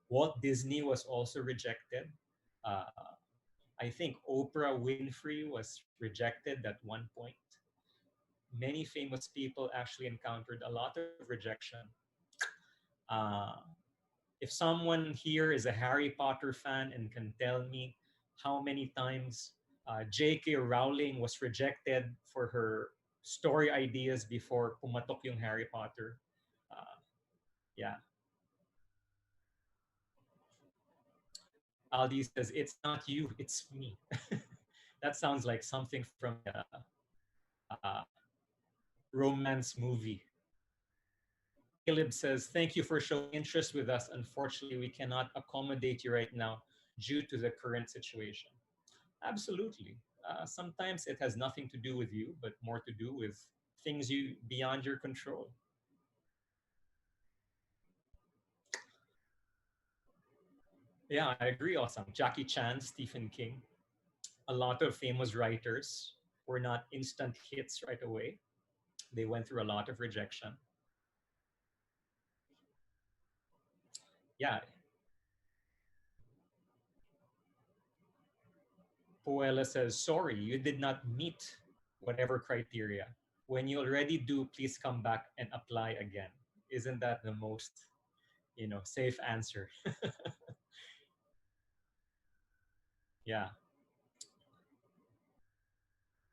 Walt Disney was also rejected. Uh, I think Oprah Winfrey was rejected at one point. Many famous people actually encountered a lot of rejection. Uh, if someone here is a Harry Potter fan and can tell me how many times J.K. Rowling was rejected for her story ideas before pumatok yung Harry Potter, uh, yeah, Aldi says, it's not you, it's me. That sounds like something from a romance movie. Caleb says, thank you for showing interest with us. Unfortunately, we cannot accommodate you right now due to the current situation. Absolutely. Sometimes it has nothing to do with you, but more to do with things you beyond your control. Yeah, I agree. Awesome. Jackie Chan, Stephen King, a lot of famous writers were not instant hits right away. They went through a lot of rejection. Yeah, Puella says, sorry, you did not meet whatever criteria. When you already do, please come back and apply again. Isn't that the most, safe answer? Yeah.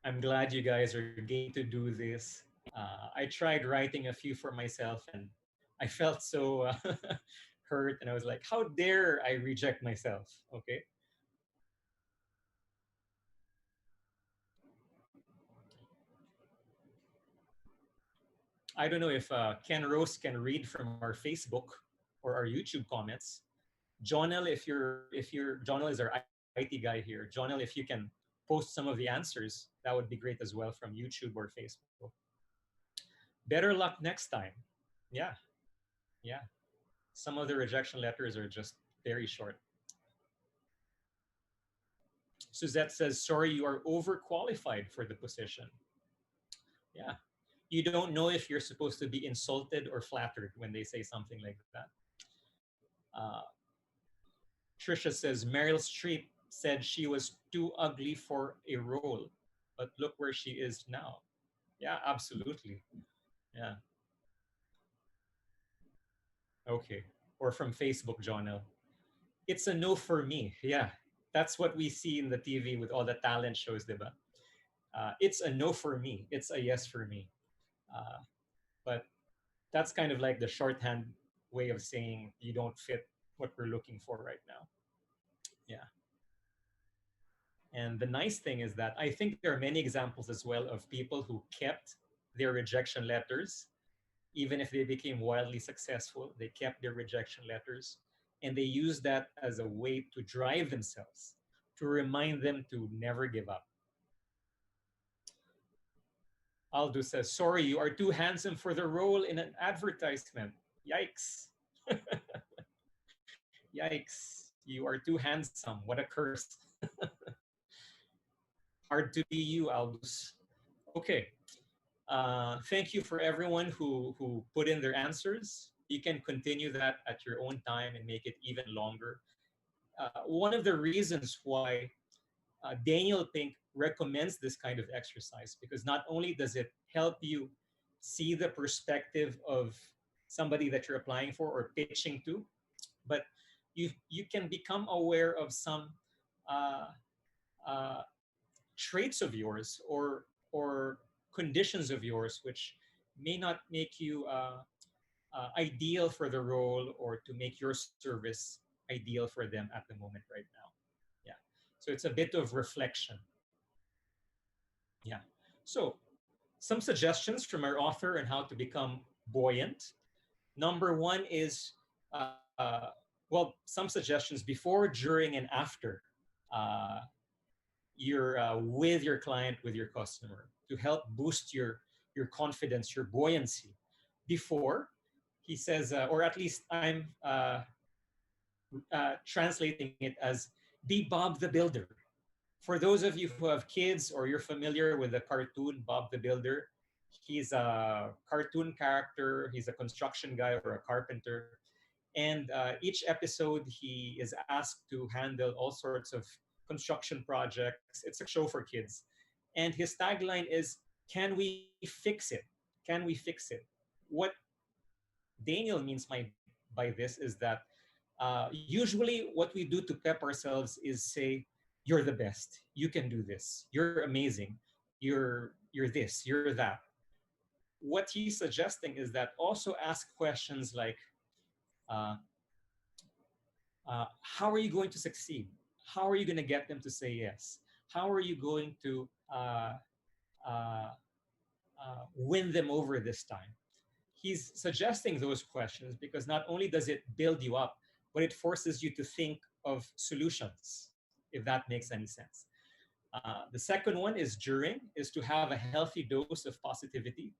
I'm glad you guys are game to do this. I tried writing a few for myself and I felt so hurt. And I was like, how dare I reject myself? Okay. I don't know if Ken Rose can read from our Facebook or our YouTube comments. Jonel, if you're Jonel is our IT guy here. Jonel, if you can post some of the answers, that would be great as well from YouTube or Facebook. Better luck next time. Yeah, yeah. Some of the rejection letters are just very short. Suzette says, sorry, you are overqualified for the position. Yeah. You don't know if you're supposed to be insulted or flattered when they say something like that. Uh, Trisha says, Meryl Streep said she was too ugly for a role, but look where she is now. Yeah, absolutely. Yeah. Okay. Or from Facebook, John L. It's a no for me. Yeah. That's what we see in the TV with all the talent shows, diba? It's a no for me. It's a yes for me. Uh, but that's kind of like the shorthand way of saying you don't fit what we're looking for right now. Yeah. And the nice thing is that I think there are many examples as well of people who kept their rejection letters, even if they became wildly successful, they kept their rejection letters and they used that as a way to drive themselves, to remind them to never give up. Aldo says, sorry, you are too handsome for the role in an advertisement. Yikes. Yikes. You are too handsome. What a curse. Hard to be you, Aldous. Okay. Thank you for everyone who put in their answers. You can continue that at your own time and make it even longer. One of the reasons why Daniel Pink recommends this kind of exercise because not only does it help you see the perspective of somebody that you're applying for or pitching to, but you can become aware of some uh, uh, traits of yours or conditions of yours which may not make you ideal for the role or to make your service ideal for them at the moment right now. Yeah. So it's a bit of reflection. Yeah. So some suggestions from our author on how to become buoyant. Number one is, well, some suggestions before, during, and after uh, you're with your client, with your customer, to help boost your confidence, your buoyancy. Before, he says, or at least I'm translating it as be Bob the Builder. For those of you who have kids or you're familiar with the cartoon Bob the Builder, he's a cartoon character, he's a construction guy or a carpenter. And each episode, he is asked to handle all sorts of construction projects. It's a show for kids. And his tagline is, can we fix it? Can we fix it? What Daniel means by this is that usually what we do to pep ourselves is say, you're the best. You can do this. You're amazing. You're this. You're that. What he's suggesting is that also ask questions like, uh, How are you going to succeed? How are you going to get them to say yes? How are you going to uh, win them over this time? He's suggesting those questions because not only does it build you up, but it forces you to think of solutions, if that makes any sense. The second one is during, is to have a healthy dose of positivity.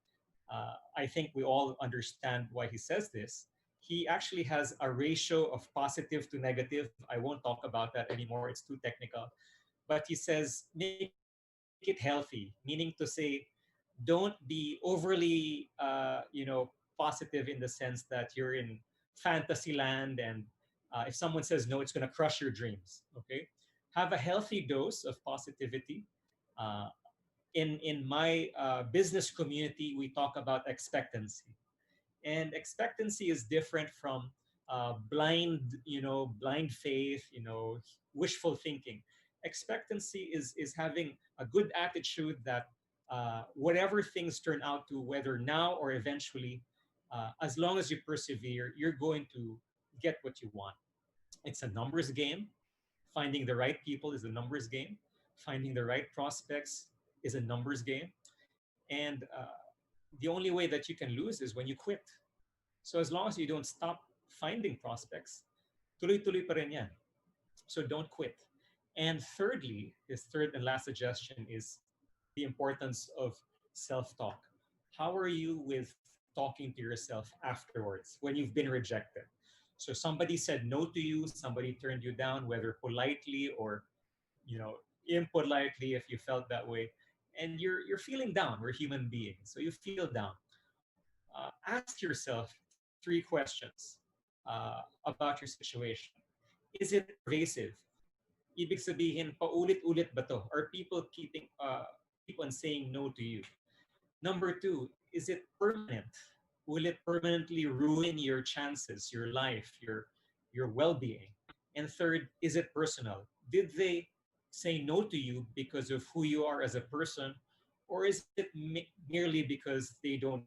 I think we all understand why he says this. He actually has a ratio of positive to negative. I won't talk about that anymore, it's too technical. But he says, make it healthy, meaning to say, don't be overly, positive in the sense that you're in fantasy land and if someone says no, it's going to crush your dreams. Okay, have a healthy dose of positivity. Uh, in my business community, we talk about expectancy, and expectancy is different from blind faith, wishful thinking. Expectancy is having a good attitude that whatever things turn out to, whether now or eventually, as long as you persevere, you're going to get what you want. It's a numbers game. Finding the right people is a numbers game. Finding the right prospects is a numbers game. And the only way that you can lose is when you quit. So as long as you don't stop finding prospects, tuloy-tuloy pa rin yan. So don't quit. And thirdly, his third and last suggestion is the importance of self-talk. How are you with talking to yourself afterwards when you've been rejected? So somebody said no to you, somebody turned you down, whether politely or impolitely, if you felt that way, and you're feeling down. We're human beings, so you feel down. Ask yourself three questions about your situation. Is it pervasive? Ibig sabihin, paulit-ulit ba to? Are people keep on saying no to you? Number two, is it permanent? Will it permanently ruin your chances, your life, your well-being? And third, is it personal? Did they say no to you because of who you are as a person, or is it merely because they don't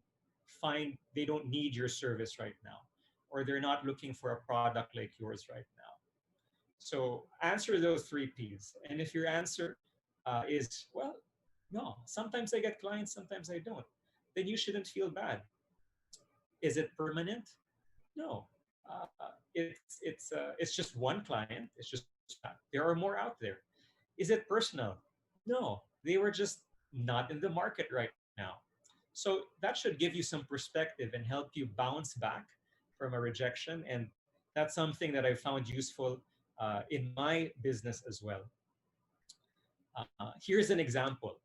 need your service right now, or they're not looking for a product like yours right now? So answer those three P's. And if your answer is, well, no, sometimes I get clients, sometimes I don't, then you shouldn't feel bad. Is it permanent? No. It's just one client. It's just that. There are more out there. Is it personal? No. They were just not in the market right now. So that should give you some perspective and help you bounce back from a rejection. And that's something that I found useful in my business as well. Here's an example.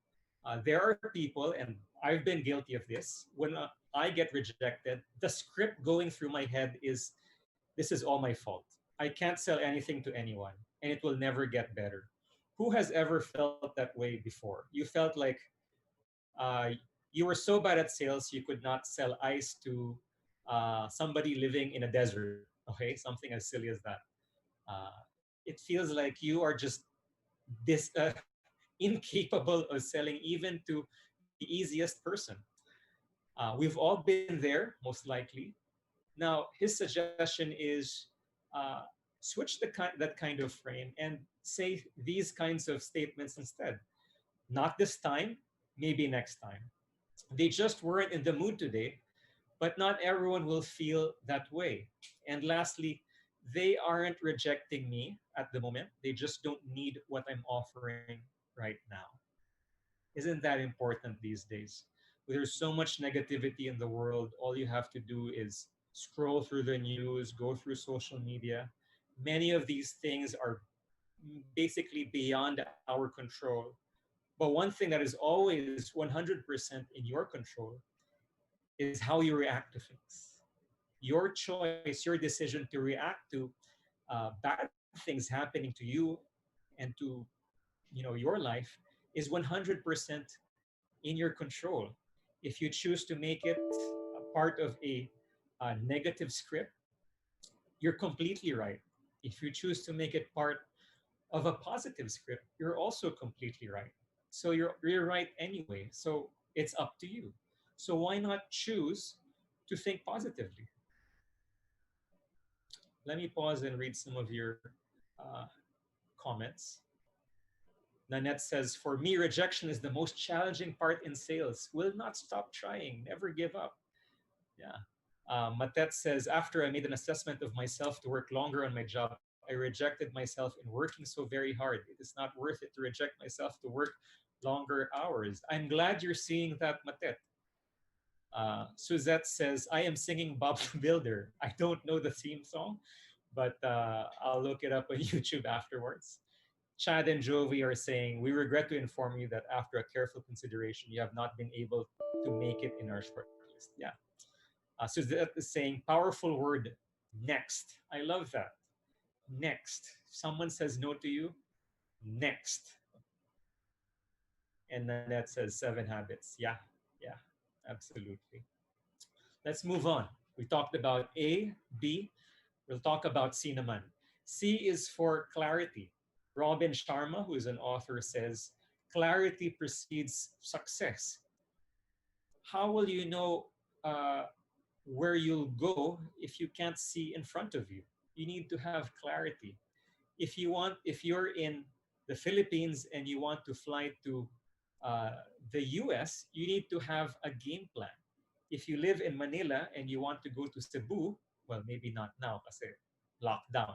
There are people, and I've been guilty of this. When I get rejected, the script going through my head is, this is all my fault. I can't sell anything to anyone, and it will never get better. Who has ever felt that way before? You felt like uh, you were so bad at sales, you could not sell ice to somebody living in a desert. Okay, something as silly as that. Uh, it feels like you are just this incapable of selling even to the easiest person. We've all been there, most likely. Now, his suggestion is switch that kind of frame and say these kinds of statements instead. Not this time, maybe next time. They just weren't in the mood today, but not everyone will feel that way. And lastly, they aren't rejecting me at the moment. They just don't need what I'm offering right now. Isn't that important these days? There's so much negativity in the world. All you have to do is scroll through the news, go through social media. Many of these things are basically beyond our control. But one thing that is always 100% in your control is how you react to things. Your choice, your decision to react to bad things happening to you and to your life is 100% in your control. If you choose to make it a part of a negative script, you're completely right. If you choose to make it part of a positive script, you're also completely right. So you're right anyway. So it's up to you. So why not choose to think positively? Let me pause and read some of your uh, comments. Nanette says, for me, rejection is the most challenging part in sales. Will not stop trying, never give up. Yeah. Matet says, after I made an assessment of myself to work longer on my job, I rejected myself in working so very hard. It is not worth it to reject myself to work longer hours. I'm glad you're seeing that, Matet. Suzette says, I am singing Bob the Builder. I don't know the theme song, but I'll look it up on YouTube afterwards. Chad and Jovi are saying, we regret to inform you that after a careful consideration, you have not been able to make it in our short list. Yeah. Suzette is saying, powerful word, next. I love that. Next. If someone says no to you, next. And Nanette says, seven habits. Yeah, yeah, absolutely. Let's move on. We talked about A, B. We'll talk about C naman. C is for clarity. Robin Sharma, who is an author, says, clarity precedes success. How will you know uh, where you'll go if you can't see in front of you? You need to have clarity. If you're in the Philippines and you want to fly to the US, you need to have a game plan. If you live in Manila and you want to go to Cebu, well, maybe not now kasi lockdown,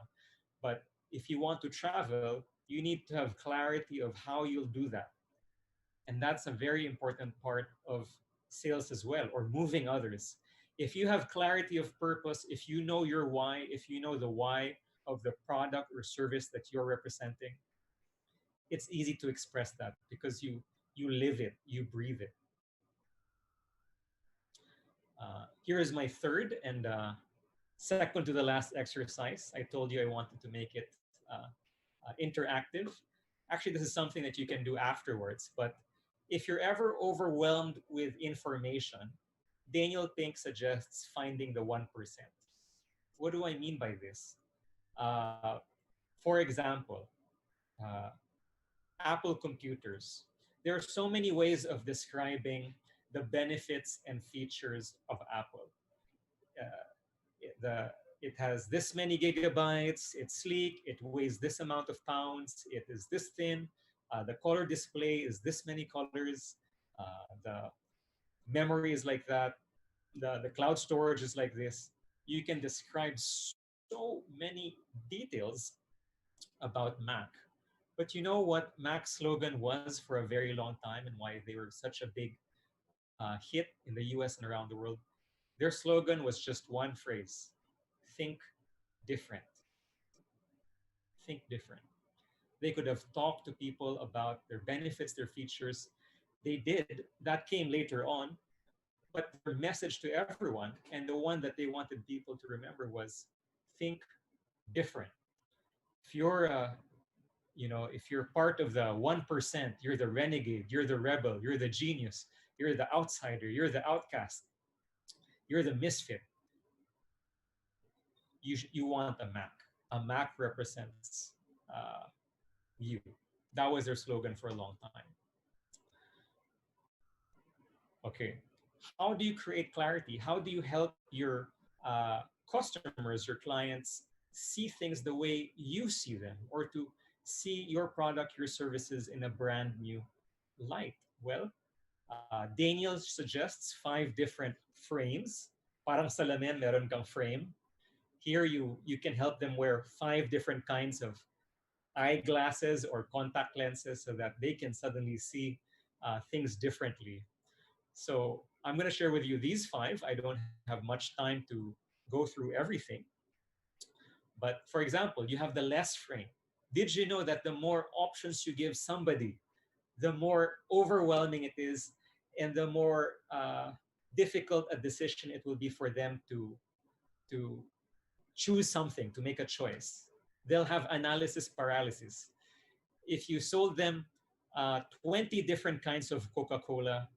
but if you want to travel, you need to have clarity of how you'll do that. And that's a very important part of sales as well, or moving others. If you have clarity of purpose, if you know your why, if you know the why of the product or service that you're representing, it's easy to express that because you live it, you breathe it. Here is my third and second to the last exercise. I told you I wanted to make it interactive. Actually, this is something that you can do afterwards. But if you're ever overwhelmed with information, Daniel Pink suggests finding the 1%. What do I mean by this? Uh, for example, uh, Apple computers. There are so many ways of describing the benefits and features of Apple. The it has this many gigabytes, it's sleek, it weighs this amount of pounds, it is this thin, the color display is this many colors, the memory is like that, the cloud storage is like this. You can describe so many details about Mac. But you know what Mac's slogan was for a very long time and why they were such a big hit in the US and around the world? Their slogan was just one phrase: think different. Think different. They could have talked to people about their benefits, their features. They did. That came later on. But their message to everyone, and the one that they wanted people to remember, was think different. If you're if you're part of the 1%, you're the renegade, you're the rebel, you're the genius, you're the outsider, you're the outcast, you're the misfit. You want a Mac. A Mac represents you. That was their slogan for a long time. Okay. How do you create clarity? How do you help your customers, your clients, see things the way you see them, or to see your product, your services in a brand new light? Well, Daniel suggests 5 different frames. Parang salamin, meron kang frame. Here you can help them wear 5 different kinds of eyeglasses or contact lenses so that they can suddenly see things differently. So I'm going to share with you these 5. I don't have much time to go through everything. But for example, you have the less frame. Did you know that the more options you give somebody, the more overwhelming it is and the more difficult a decision it will be for them to choose something, to make a choice? They'll have analysis paralysis. If you sold them 20 different kinds of Coca-Cola,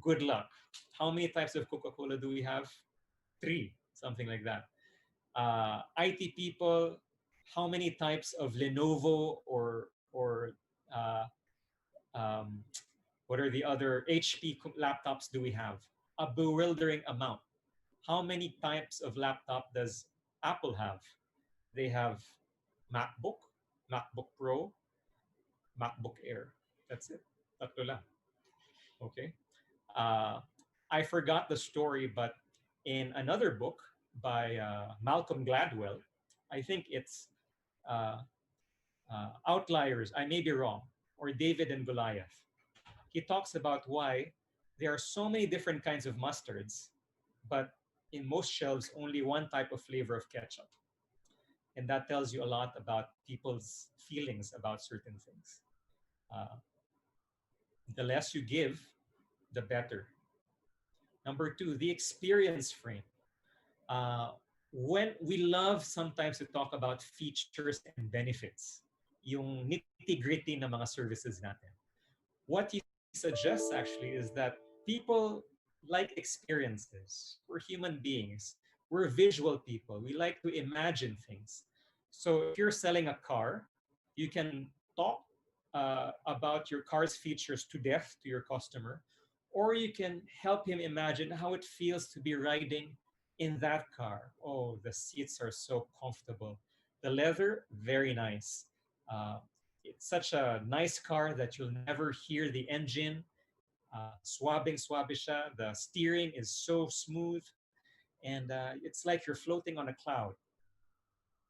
good luck. How many types of Coca-Cola do we have? 3, something like that. IT people, how many types of Lenovo or uh, um, what are the other HP laptops do we have? A bewildering amount. How many types of laptop does Apple have? They have MacBook, MacBook Pro, MacBook Air. That's it. Tatlo lang. Okay. Uh, I forgot the story, but in another book by Malcolm Gladwell, I think it's uh, Outliers. I may be wrong, or David and Goliath. He talks about why there are so many different kinds of mustards, but in most shelves, only one type of flavor of ketchup. And that tells you a lot about people's feelings about certain things. Uh, the less you give, the better. Number two, the experience frame. Uh, when we love sometimes to talk about features and benefits, yung nitty-gritty na mga services natin. What he suggests actually is that people like experiences. We're human beings. We're visual people. We like to imagine things. So if you're selling a car, you can talk about your car's features to death to your customer, or you can help him imagine how it feels to be riding in that car. Oh, the seats are so comfortable. The leather, very nice. Uh, it's such a nice car that you'll never hear the engine swabbing siya. The steering is so smooth, and it's like you're floating on a cloud.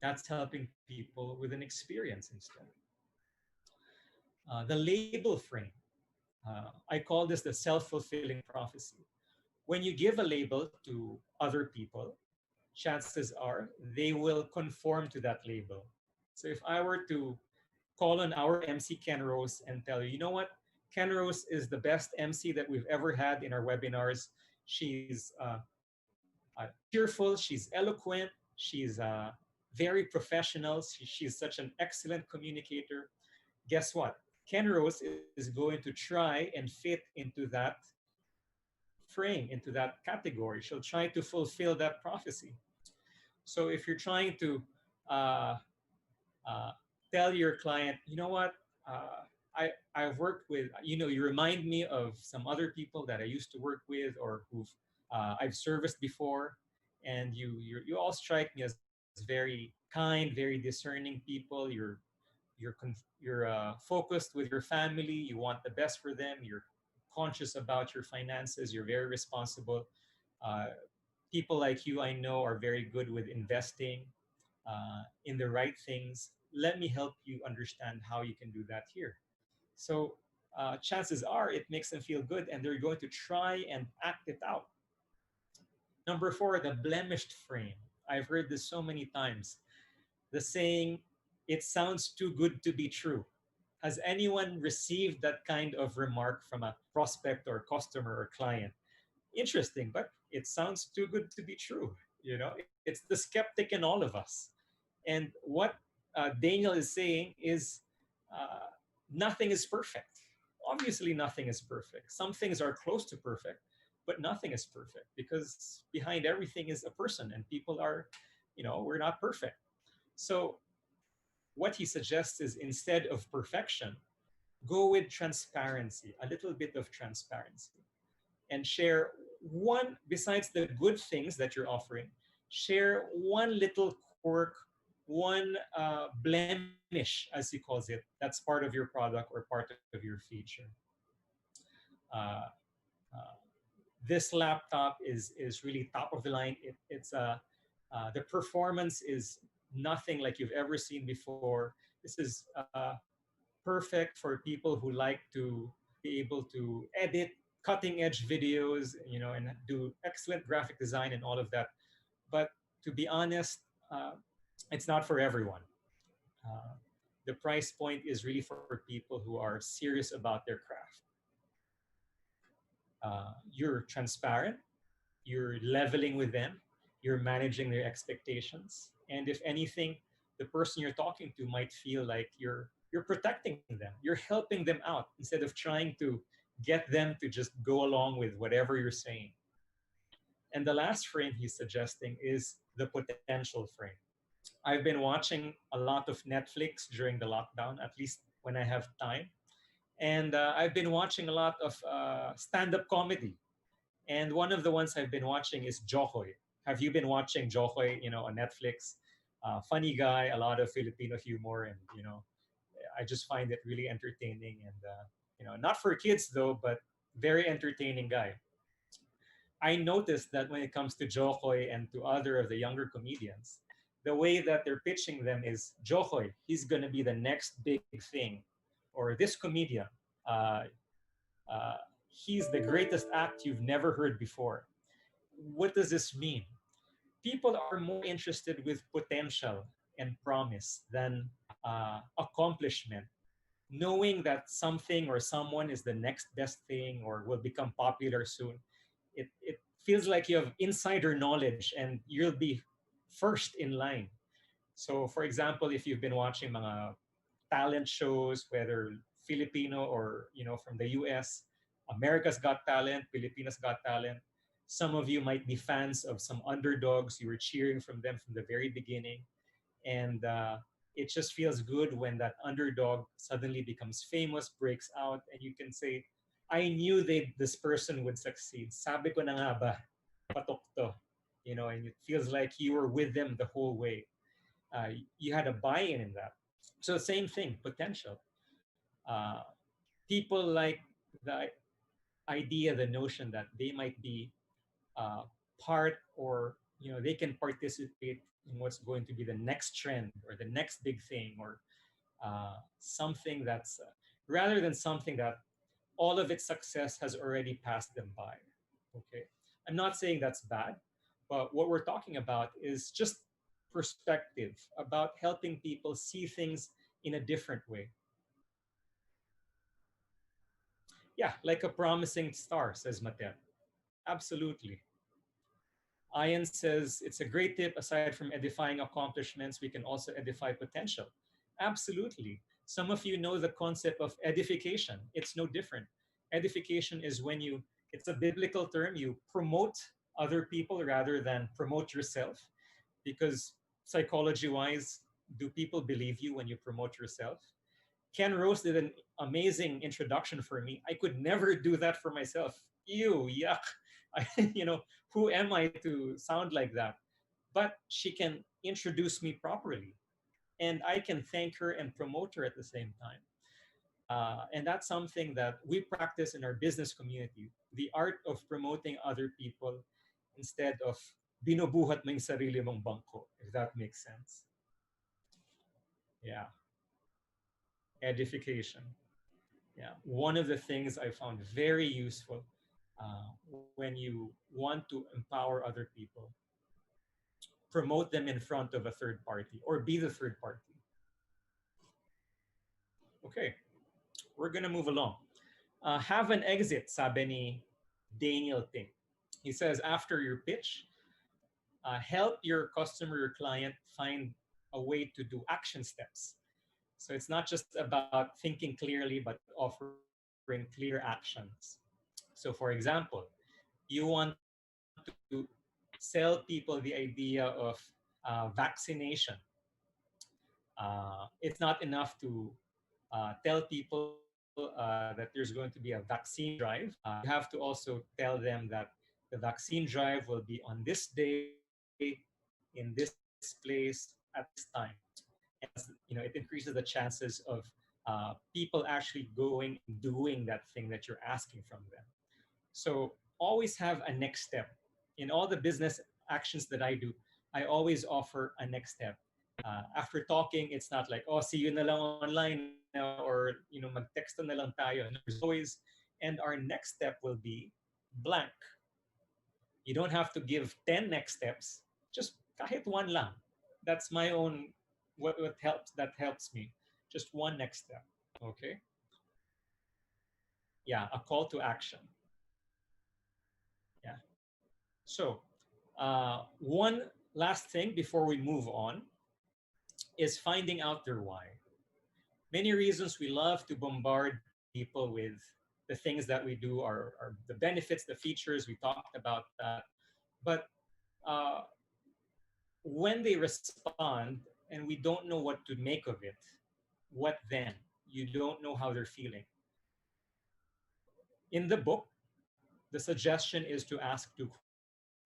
That's helping people with an experience instead. The label frame. I call this the self-fulfilling prophecy. When you give a label to other people, chances are they will conform to that label. So if I were to call on our MC Ken Rose and tell you, you know what? Ken Rose is the best MC that we've ever had in our webinars. She's cheerful, she's eloquent, she's very professional, she's such an excellent communicator. Guess what? Ken Rose is going to try and fit into that frame, into that category. She'll try to fulfill that prophecy. So if you're trying to uh, uh, tell your client, you know what, I've worked with, you remind me of some other people that I used to work with or who've I've serviced before, and you all strike me as very kind, very discerning people. You're focused with your family. You want the best for them. You're conscious about your finances. You're very responsible. Uh, People like you, I know, are very good with investing in the right things. Let me help you understand how you can do that here. So chances are it makes them feel good and they're going to try and act it out. Number four, the blemished frame. I've heard this so many times. The saying, it sounds too good to be true. Has anyone received that kind of remark from a prospect or customer or client? Interesting, but it sounds too good to be true. It's the skeptic in all of us. And what Daniel is saying is uh, nothing is perfect. Obviously, nothing is perfect. Some things are close to perfect, but nothing is perfect because behind everything is a person, and people are, we're not perfect. So, what he suggests is instead of perfection, go with transparency, a little bit of transparency, and share one, besides the good things that you're offering, share one little quirk, one blemish, as he calls it, that's part of your product or part of your feature. Uh, uh, this laptop is really top of the line. The performance is nothing like you've ever seen before. This is perfect for people who like to be able to edit cutting edge videos, and do excellent graphic design and all of that. But to be honest, it's not for everyone. Uh, the price point is really for people who are serious about their craft. You're transparent, you're leveling with them, you're managing their expectations, and if anything, the person you're talking to might feel like you're protecting them, you're helping them out instead of trying to get them to just go along with whatever you're saying. And the last frame he's suggesting is the potential frame. I've been watching a lot of Netflix during the lockdown, at least when I have time. And I've been watching a lot of stand up comedy. And one of the ones I've been watching is Jokoy. Have you been watching Jokoy, on Netflix? funny guy, a lot of Filipino humor, and I just find it really entertaining, and not for kids though, but very entertaining guy. I noticed that when it comes to Jokoy and to other of the younger comedians, the way that they're pitching them is Jokoy, he's gonna be the next big thing, or this comedian, uh, uh, he's the greatest act you've never heard before. What does this mean? People are more interested with potential and promise than accomplishment. Knowing that something or someone is the next best thing or will become popular soon, it feels like you have insider knowledge and you'll be first in line. So, for example, if you've been watching mga talent shows, whether Filipino or from the US, America's Got Talent, Filipinas Got Talent. Some of you might be fans of some underdogs. You were cheering from them from the very beginning, and it just feels good when that underdog suddenly becomes famous, breaks out, and you can say, "I knew this person would succeed. Sabi ko na nga ba, patok to." And it feels like you were with them the whole way. You had a buy-in in that. So same thing, potential. Uh, People like the idea, the notion that they might be part, or they can participate in what's going to be the next trend or the next big thing, or something that's rather than something that all of its success has already passed them by. Okay, I'm not saying that's bad, but what we're talking about is just perspective about helping people see things in a different way. Yeah, like a promising star, says Matel. Absolutely. Ian says it's a great tip. Aside from edifying accomplishments, we can also edify potential. Absolutely. Some of you know the concept of edification. It's no different. Edification is when it's a biblical term, you promote other people rather than promote yourself. Because psychology wise, do people believe you when you promote yourself? Ken Rose did an amazing introduction for me. I could never do that for myself. Ew, yuck. Who am I to sound like that? But she can introduce me properly, and I can thank her and promote her at the same time. And that's something that we practice in our business community, the art of promoting other people instead of binubuhat mo yung sarili mong bangko, if that makes sense. Yeah, edification. Yeah, one of the things I found very useful when you want to empower other people, promote them in front of a third party or be the third party. Okay, we're gonna move along. Have an exit, sabi ni Daniel Ting. He says, after your pitch, help your customer, your client find a way to do action steps. So it's not just about thinking clearly, but offering clear actions. So, for example, you want to sell people the idea of vaccination. It's not enough to tell people that there's going to be a vaccine drive. You have to also tell them that the vaccine drive will be on this day, in this place, at this time. It increases the chances of people actually going and doing that thing that you're asking from them. So always have a next step. In all the business actions that I do, I always offer a next step. After talking, it's not like, oh, see you na lang online now, or mag-text na lang tayo. No, there's always, and our next step will be blank. You don't have to give 10 next steps, just kahit one lang. That's my own, what helps, that helps me. Just one next step, okay? Yeah, a call to action. Yeah. So, one last thing before we move on is finding out their why. Many reasons we love to bombard people with the things that we do, are the benefits, the features. We talked about that. But uh, when they respond and we don't know what to make of it, what then? You don't know how they're feeling. In the book, the suggestion is to ask two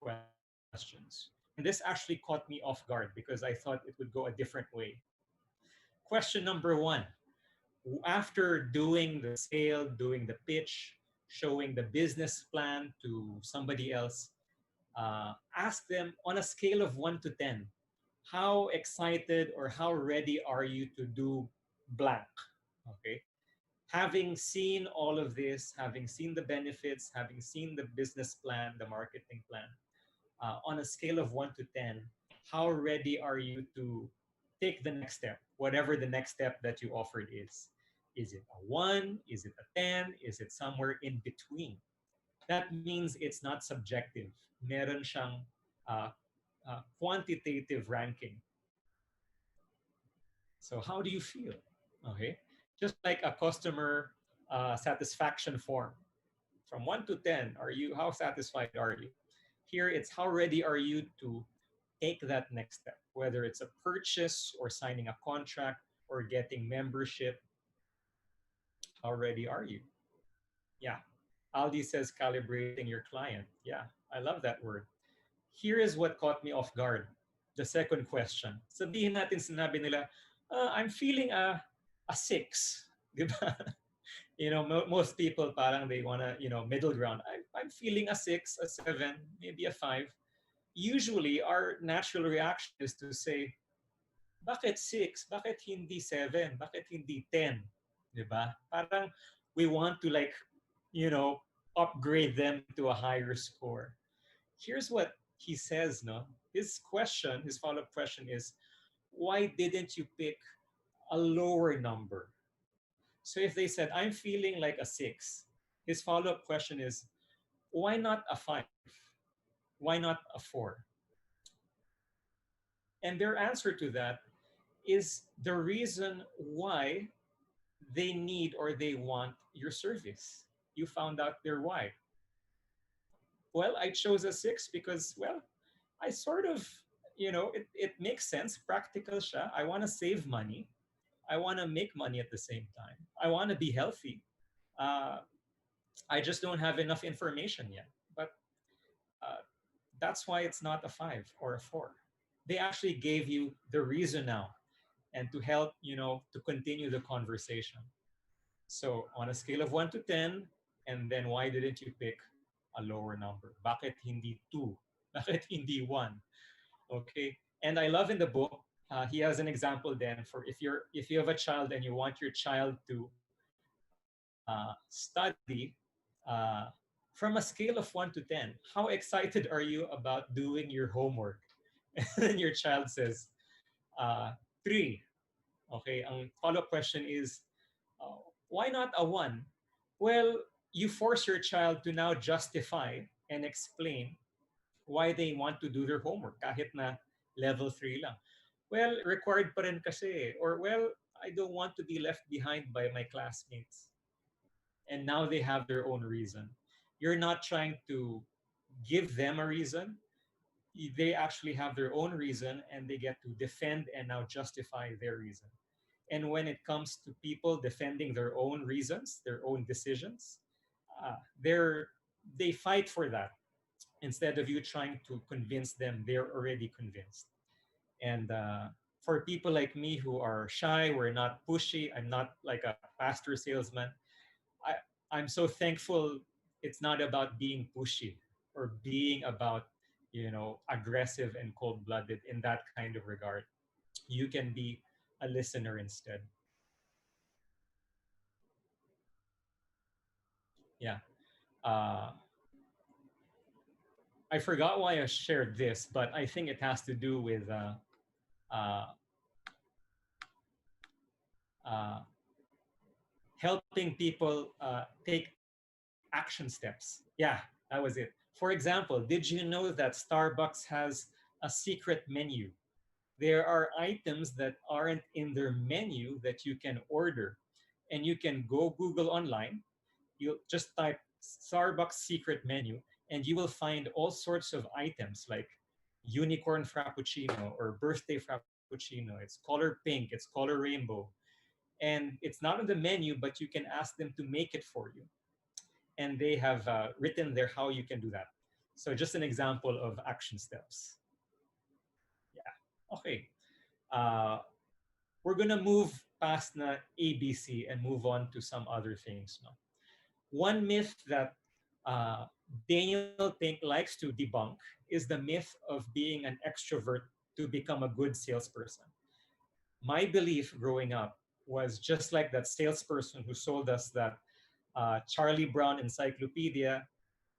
questions. And the first question this actually caught me off guard because I thought it would go a different way. Question number one: after doing the sale, doing the pitch, showing the business plan to somebody else, ask them on a scale of 1 to 10, how excited or how ready are you to do blank? Okay. Having seen all of this, having seen the benefits, having seen the business plan, the marketing plan, on a scale of 1 to 10, how ready are you to take the next step, whatever the next step that you offered is? Is it a 1? Is it a 10? Is it somewhere in between? That means it's not subjective. Meron siyang quantitative ranking. So how do you feel? Okay. Just like a customer satisfaction form. From 1 to 10, how satisfied are you? Here it's how ready are you to take that next step, whether it's a purchase or signing a contract or getting membership. How ready are you? Yeah. Aldi says calibrating your client. Yeah, I love that word. Here is what caught me off guard. The second question. Sabihin natin sinabi nila, I'm feeling a 6. Diba? Most people parang they want to, middle ground. I'm feeling a 6, a 7, maybe a 5. Usually, our natural reaction is to say, bakit 6? Bakit hindi 7? Bakit hindi 10? Diba? Parang we want to upgrade them to a higher score. Here's what he says, no? His follow-up question is, why didn't you pick a lower number? So if they said, I'm feeling like a 6, his follow-up question is, why not a 5? Why not a 4? And their answer to that is the reason why they need or they want your service. You found out their why. Well, I chose a 6 because, well, I sort of, it makes sense, practical siya. I want to save money. I want to make money at the same time. I want to be healthy. I just don't have enough information yet. But that's why it's not a 5 or a 4. They actually gave you the reason now and to help, to continue the conversation. So on a scale of 1 to 10, and then why didn't you pick a lower number? Bakit hindi 2? Bakit hindi 1? Okay. And I love in the book, he has an example then for if you have a child and you want your child to study from a scale of 1 to 10, how excited are you about doing your homework? And then your child says, 3. Okay, ang follow-up question is, why not a 1? Well, you force your child to now justify and explain why they want to do their homework kahit na level 3 lang. Well, required pa rin kasi. Or, well, I don't want to be left behind by my classmates. And now they have their own reason. You're not trying to give them a reason. They actually have their own reason and they get to defend and now justify their reason. And when it comes to people defending their own reasons, their own decisions, they fight for that instead of you trying to convince them they're already convinced. And for people like me who are shy, we're not pushy, I'm not like a pastor salesman, I'm so thankful it's not about being pushy or being about, aggressive and cold-blooded in that kind of regard. You can be a listener instead. Yeah. I forgot why I shared this, but I think it has to do with helping people take action steps. Yeah, that was it. For example, did you know that Starbucks has a secret menu? There are items that aren't in their menu that you can order. And you can go Google online. You just type Starbucks secret menu and you will find all sorts of items like unicorn frappuccino or birthday frappuccino. It's color pink, it's color rainbow. And it's not on the menu, but you can ask them to make it for you. And they have written there how you can do that. So just an example of action steps. Okay. Uh, we're gonna move past na ABC and move on to some other things. No? One myth that uh, Daniel Pink likes to debunk is the myth of being an extrovert to become a good salesperson. My belief growing up was just like that salesperson who sold us that Charlie Brown encyclopedia,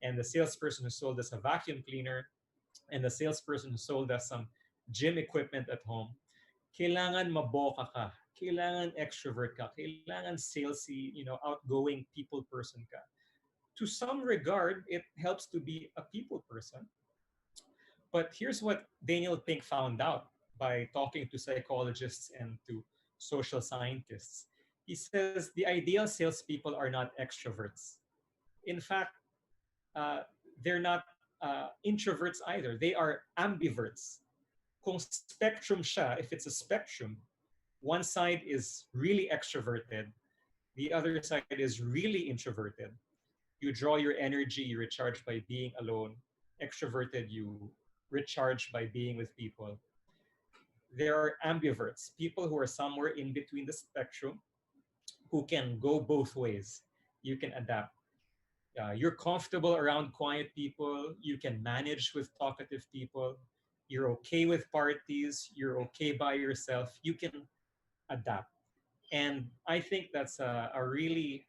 and the salesperson who sold us a vacuum cleaner, and the salesperson who sold us some gym equipment at home. Kailangan maboka ka. Kailangan extrovert ka. Kailangan salesy, outgoing people person ka. To some regard, it helps to be a people person. But here's what Daniel Pink found out by talking to psychologists and to social scientists. He says the ideal salespeople are not extroverts. In fact, uh, they're not introverts either. They are ambiverts. Kung spectrum siya, if it's a spectrum, one side is really extroverted, the other side is really introverted. You draw your energy, you recharge by being alone. Extroverted, you recharge by being with people. There are ambiverts, people who are somewhere in between the spectrum who can go both ways. You can adapt. You're comfortable around quiet people. You can manage with talkative people. You're okay with parties. You're okay by yourself. You can adapt. And I think that's a really,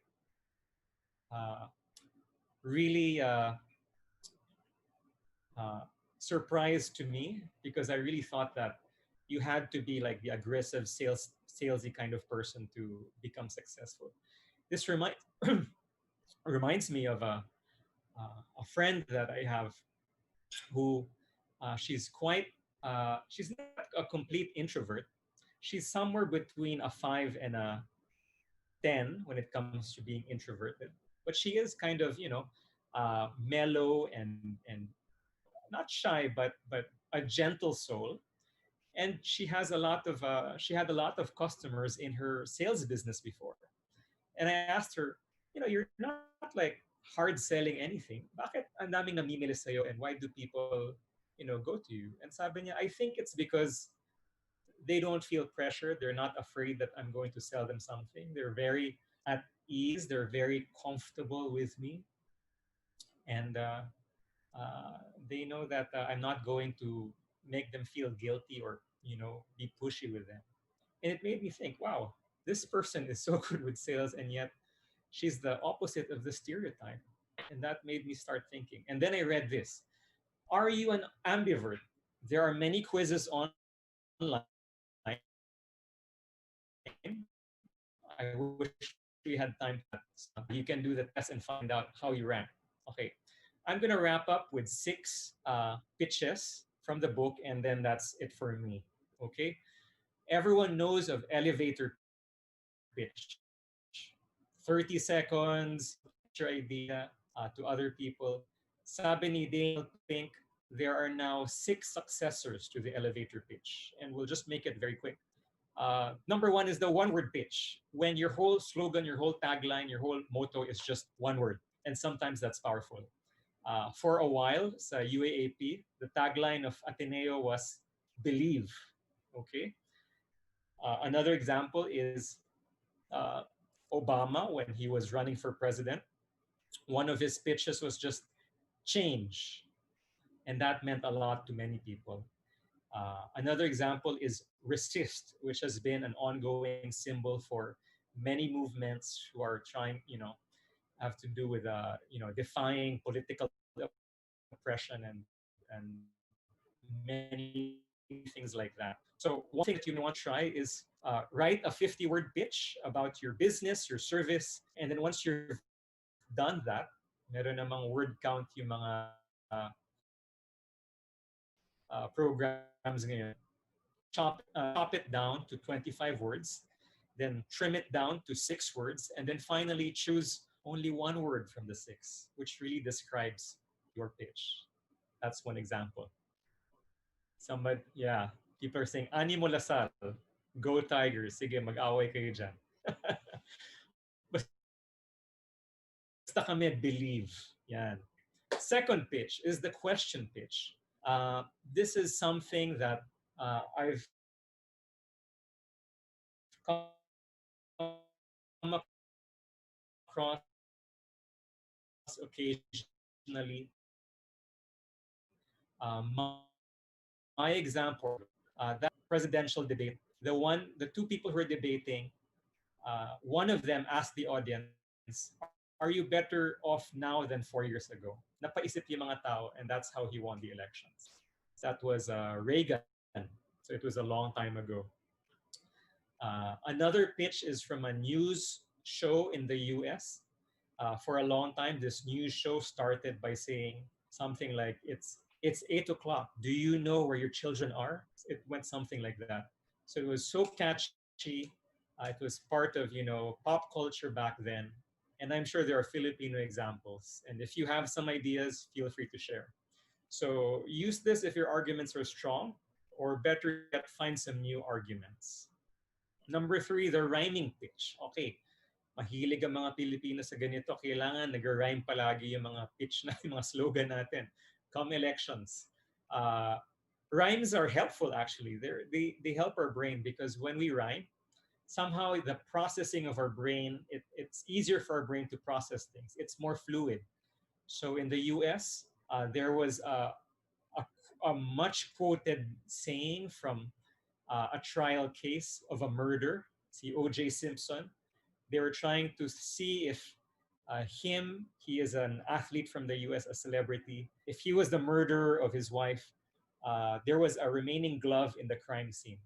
uh, really uh, surprise to me because I really thought that you had to be like the aggressive salesy kind of person to become successful. This reminds me of a friend that I have who she's quite she's not a complete introvert. She's somewhere between a 5 and a 10 when it comes to being introverted, but she is kind of mellow and not shy but a gentle soul. And she had a lot of customers in her sales business before. And I asked her, you're not like hard selling anything. Bakit ang daming namimili sa'yo and why do people, go to you? And sabi niya, I think it's because they don't feel pressure. They're not afraid that I'm going to sell them something. They're very at ease. They're very comfortable with me. And they know that I'm not going to make them feel guilty or, be pushy with them. And it made me think, wow, this person is so good with sales, and yet she's the opposite of the stereotype. And that made me start thinking. And then I read this. Are you an ambivert? There are many quizzes online. I wish we had time to do that. You can do the test and find out how you rank. Okay. I'm going to wrap up with six pitches from the book, and then that's it for me. Okay. Everyone knows of elevator pitch. 30 seconds, pitch your idea to other people. Sabi ni Daniel Pink, there are now 6 successors to the elevator pitch, and we'll just make it very quick. Number one is the one word pitch. When your whole slogan, your whole tagline, your whole motto is just one word. And sometimes that's powerful. For a while, sa UAAP, the tagline of Ateneo was believe. Okay. Another example is uh, Obama when he was running for president. One of his pitches was just change. And that meant a lot to many people. Another example is resist, which has been an ongoing symbol for many movements who are trying, have to do with, defying political oppression and many things like that. So one thing that you may want to try is write a 50-word pitch about your business, your service, and then once you've done that, meron namang word count yung mga programs ngayon. Chop it down to 25 words, then trim it down to 6 words, and then finally choose only one word from the 6, which really describes your pitch. That's one example. Somebody, yeah, people are saying, Animo Lasal, go Tigers, sige, mag-away kayo dyan. Basta kami, believe. Yan. Second pitch is the question pitch. This is something that I've come across occasionally my example, that presidential debate, the two people who are debating, one of them asked the audience, "Are you better off now than 4 years ago?" Napaisip yung mga tao, and that's how he won the elections. That was Reagan, so it was a long time ago. Another pitch is from a news show in the US. For a long time, this news show started by saying something like, it's 8 o'clock. Do you know where your children are? It went something like that. So it was so catchy. It was part of, pop culture back then. And I'm sure there are Filipino examples. And if you have some ideas, feel free to share. So use this if your arguments are strong, or better yet, find some new arguments. Number three, the rhyming pitch. Okay, mahilig ang mga Pilipino sa ganito. Kailangan nag-rhyme palagi yung mga pitch na, yung mga slogan natin. Come elections. Uh, Rhymes are helpful, actually. They help our brain, because when we rhyme, somehow the processing of our brain, it's easier for our brain to process things. It's more fluid. So in the US, there was a, a much quoted saying from a trial case of a murder, see O.J. Simpson. They were trying to see if he is an athlete from the US, a celebrity. If he was the murderer of his wife, there was a remaining glove in the crime scene.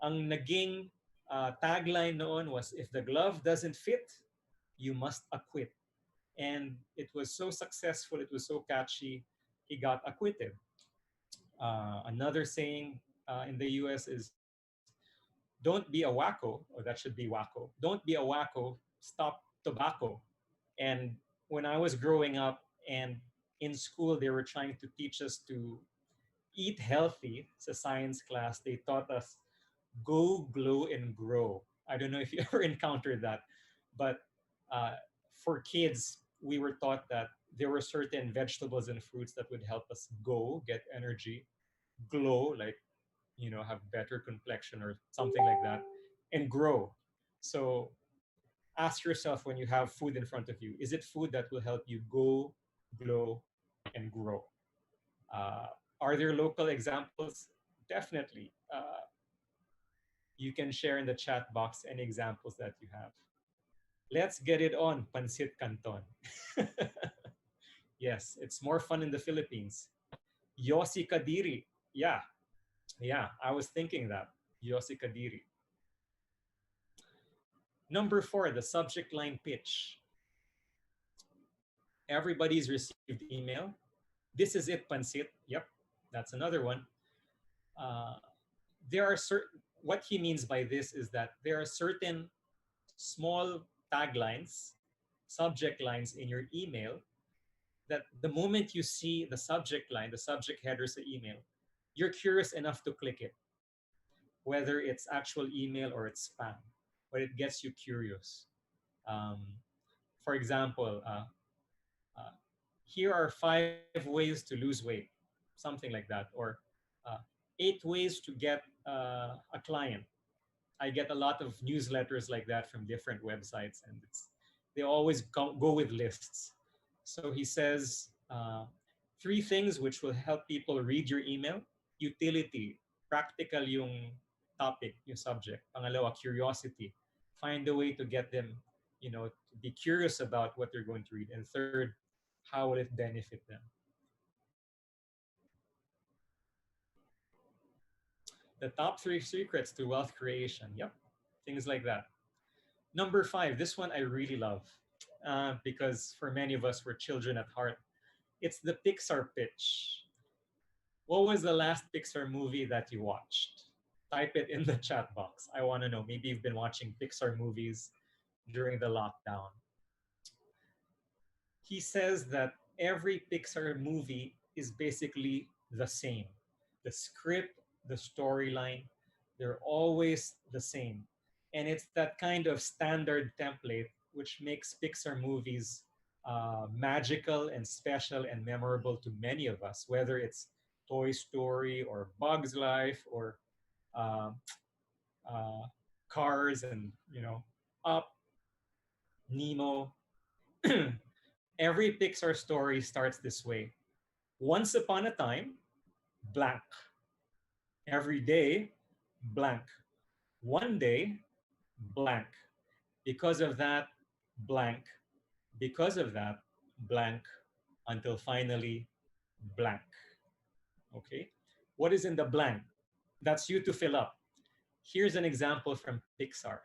Ang naging tagline noon was, if the glove doesn't fit, you must acquit. And it was so successful, it was so catchy, he got acquitted. Another saying in the US is, don't be a wacko, or that should be wacko. Don't be a wacko, stop tobacco. And when I was growing up and in school, they were trying to teach us to eat healthy. It's a science class. They taught us go, glow, and grow. I don't know if you ever encountered that, but uh, for kids, we were taught that there were certain vegetables and fruits that would help us go, get energy, glow, like, have better complexion or something like that, and grow. So ask yourself, when you have food in front of you, is it food that will help you go, glow, and grow? Uh, are there local examples? Definitely. You can share in the chat box any examples that you have. Let's get it on, Pansit Canton. Yes, it's more fun in the Philippines. Yossi Kadiri. Yeah, I was thinking that. Yossi Kadiri. Number four, the subject line pitch. Everybody's received email. This is it, Pansit. Yep, that's another one. Uh, there are certain, what he means by this is that there are certain small taglines, subject lines in your email that the moment you see the subject line, the subject headers of email, you're curious enough to click it, whether it's actual email or it's spam, but it gets you curious. Um, for example, uh, here are 5 ways to lose weight, something like that, or uh, 8 ways to get a client. I get a lot of newsletters like that from different websites, and they always go with lists. So he says 3 things which will help people read your email: utility, practical yung topic, yung subject. Pangalawa, curiosity, find a way to get them, to be curious about what they're going to read. And third, how will it benefit them? The top 3 secrets to wealth creation. Yep, things like that. Number 5, this one I really love, because for many of us, we're children at heart. It's the Pixar pitch. What was the last Pixar movie that you watched? Type it in the chat box. I want to know. Maybe you've been watching Pixar movies during the lockdown. He says that every Pixar movie is basically the same. The script, the storyline, they're always the same. And it's that kind of standard template which makes Pixar movies magical and special and memorable to many of us, whether it's Toy Story or Bugs Life or uh, uh, Cars and Up, Nemo. Every Pixar story starts this way. Once upon a time, blank. Every day, blank. One day, blank. Because of that, blank. Because of that, blank. Until finally, blank. Okay? What is in the blank? That's you to fill up. Here's an example from Pixar.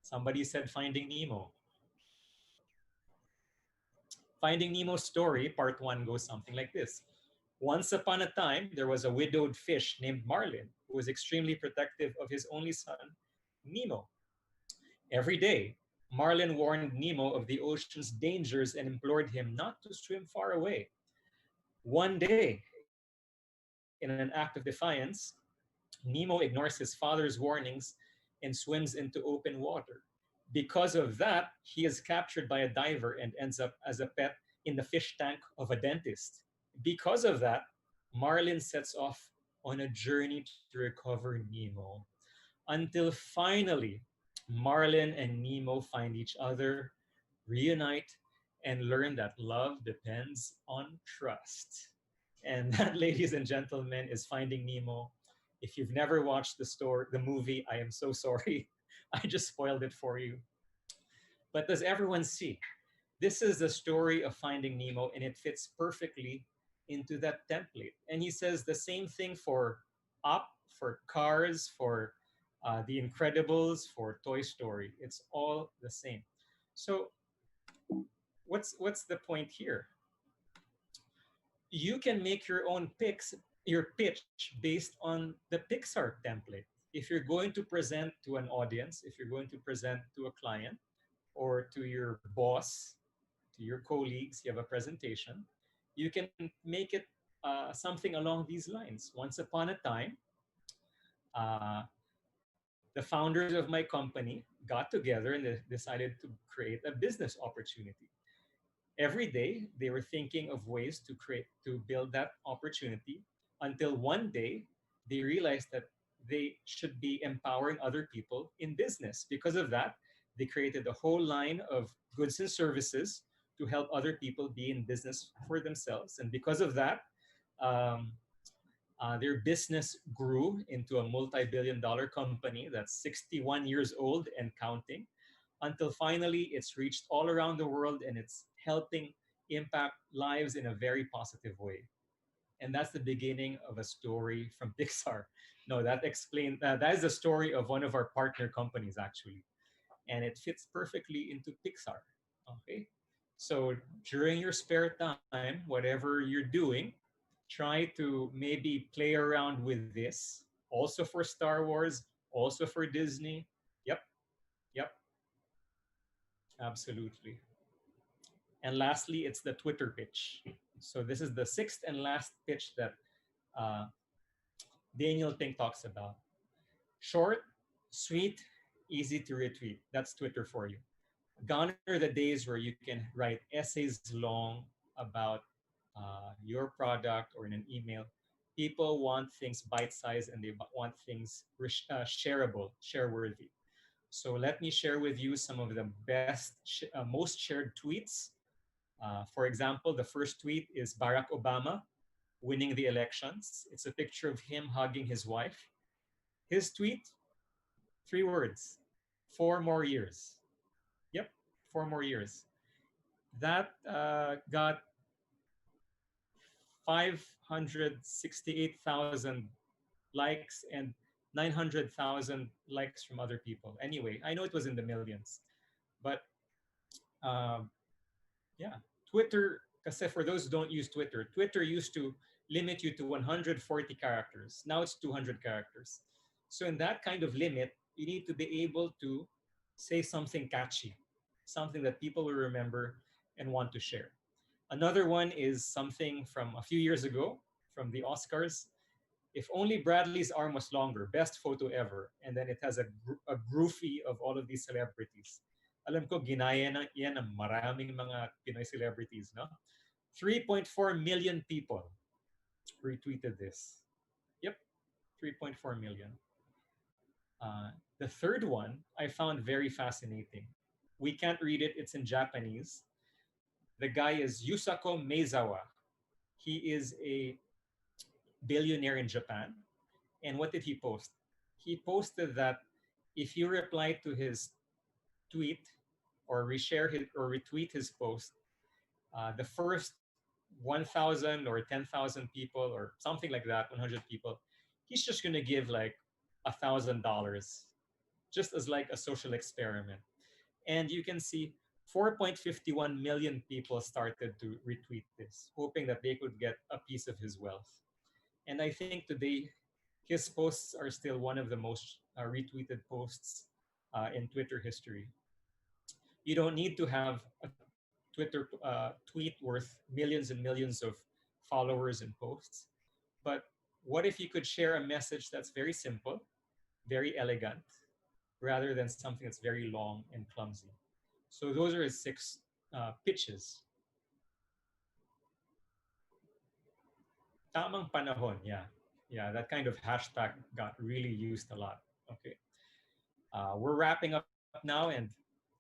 Somebody said Finding Nemo. Finding Nemo's story, part one, goes something like this. Once upon a time, there was a widowed fish named Marlin who was extremely protective of his only son, Nemo. Every day, Marlin warned Nemo of the ocean's dangers and implored him not to swim far away. One day, in an act of defiance, Nemo ignores his father's warnings and swims into open water. Because of that, he is captured by a diver and ends up as a pet in the fish tank of a dentist. Because of that, Marlin sets off on a journey to recover Nemo until finally Marlin and Nemo find each other, reunite, and learn that love depends on trust. And that, ladies and gentlemen, is Finding Nemo. If you've never watched the movie, I am so sorry. I just spoiled it for you. But does everyone see? This is the story of Finding Nemo, and it fits perfectly into that template. And he says the same thing for Up, for Cars, for The Incredibles, for Toy Story. It's all the same. So what's the point here? You can make your own your pitch based on the Pixar template. If you're going to present to an audience, if you're going to present to a client or to your boss, to your colleagues, you have a presentation, you can make it something along these lines. Once upon a time, uh, the founders of my company got together and they decided to create a business opportunity. Every day, they were thinking of ways to build that opportunity until one day they realized that they should be empowering other people in business. Because of that, they created a whole line of goods and services to help other people be in business for themselves. And because of that, um, their business grew into a multi-billion-dollar company that's 61 years old and counting, until finally it's reached all around the world and it's helping impact lives in a very positive way. And that's the beginning of a story from Pixar. No, that is the story of one of our partner companies, actually, and it fits perfectly into Pixar. Okay, so during your spare time, whatever you're doing, try to maybe play around with this. Also for Star Wars, also for Disney. Yep, yep, absolutely. And lastly, it's the Twitter pitch. So this is the sixth and last pitch that uh, Daniel Pink talks about. Short, sweet, easy to retweet. That's Twitter for you. Gone are the days where you can write essays long about your product or in an email. People want things bite-sized and they want things shareable, share-worthy. So let me share with you some of the most shared tweets. For example, the first tweet is Barack Obama winning the elections. It's a picture of him hugging his wife. His tweet, 3 words, 4 more years. Yep, 4 more years. That got 568,000 likes and 900,000 likes from other people. Anyway, I know it was in the millions, but um, yeah, Twitter, kasi for those who don't use Twitter, Twitter used to limit you to 140 characters. Now it's 200 characters. So in that kind of limit, you need to be able to say something catchy, something that people will remember and want to share. Another one is something from a few years ago from the Oscars. If only Bradley's arm was longer, best photo ever. And then it has a groupie of all of these celebrities. Alam ko, ginaya na yan ng maraming mga Pinoy celebrities, no? 3.4 million people retweeted this. Yep, 3.4 million. The third one I found very fascinating. We can't read it, it's in Japanese. The guy is Yusako Meizawa. He is a billionaire in Japan. And what did he post? He posted that if you reply to his tweet or reshare his or retweet his post, the first 1,000 or 10,000 people or something like that, 100 people, he's just gonna give like $1,000, just as like a social experiment. And you can see 4.51 million people started to retweet this, hoping that they could get a piece of his wealth. And I think today his posts are still one of the most retweeted posts in Twitter history. You don't need to have a Twitter tweet worth millions and millions of followers and posts. But what if you could share a message that's very simple, very elegant, rather than something that's very long and clumsy? So those are his six pitches. Tamang panahon, yeah. Yeah, that kind of hashtag got really used a lot. Okay. We're wrapping up now, and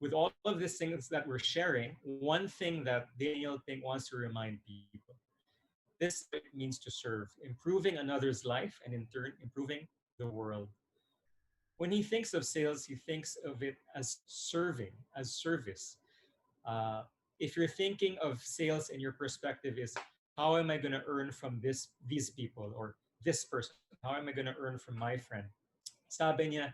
with all of these things that we're sharing, one thing that Daniel Pink wants to remind people: this is what it means to serve, improving another's life, and in turn, improving the world. When he thinks of sales, he thinks of it as serving, as service. Uh, if you're thinking of sales and your perspective is, how am I going to earn from these people or this person? How am I going to earn from my friend? Sabi niya,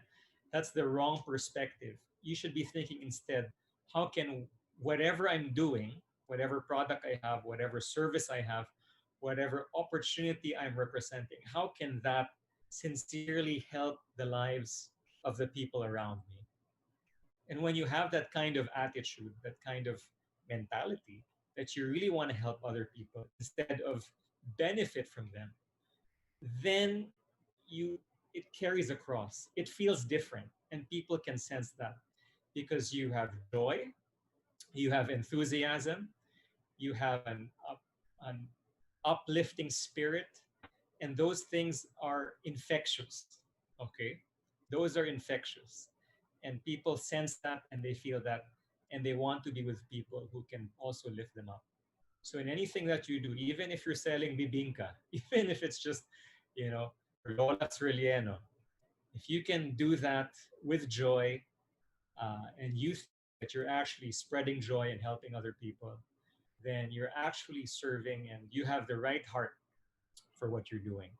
that's the wrong perspective. You should be thinking instead, how can whatever I'm doing, whatever product I have, whatever service I have, whatever opportunity I'm representing, how can that sincerely help the lives of the people around me? And when you have that kind of attitude, that kind of mentality, that you really want to help other people instead of benefit from them, then you it carries across. It feels different, and people can sense that because you have joy, you have enthusiasm, you have an uplifting spirit, and those things are infectious. Okay, those are infectious, and people sense that and they feel that, and they want to be with people who can also lift them up. So in anything that you do, even if you're selling bibingka, even if it's just, Lola's Relleno, if you can do that with joy, and you think that you're actually spreading joy and helping other people, then you're actually serving and you have the right heart for what you're doing.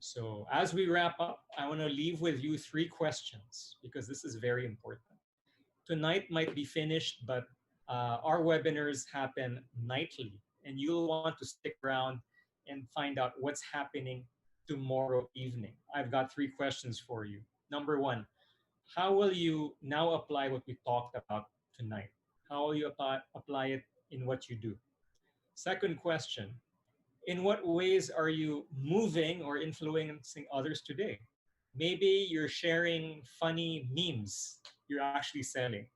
So as we wrap up, I want to leave with you three questions because this is very important. Tonight might be finished, but our webinars happen nightly, and you'll want to stick around and find out what's happening tomorrow evening. I've got three questions for you. Number one, how will you now apply what we talked about tonight? How will you apply it in what you do? Second question, in what ways are you moving or influencing others today? Maybe you're sharing funny memes you're actually selling.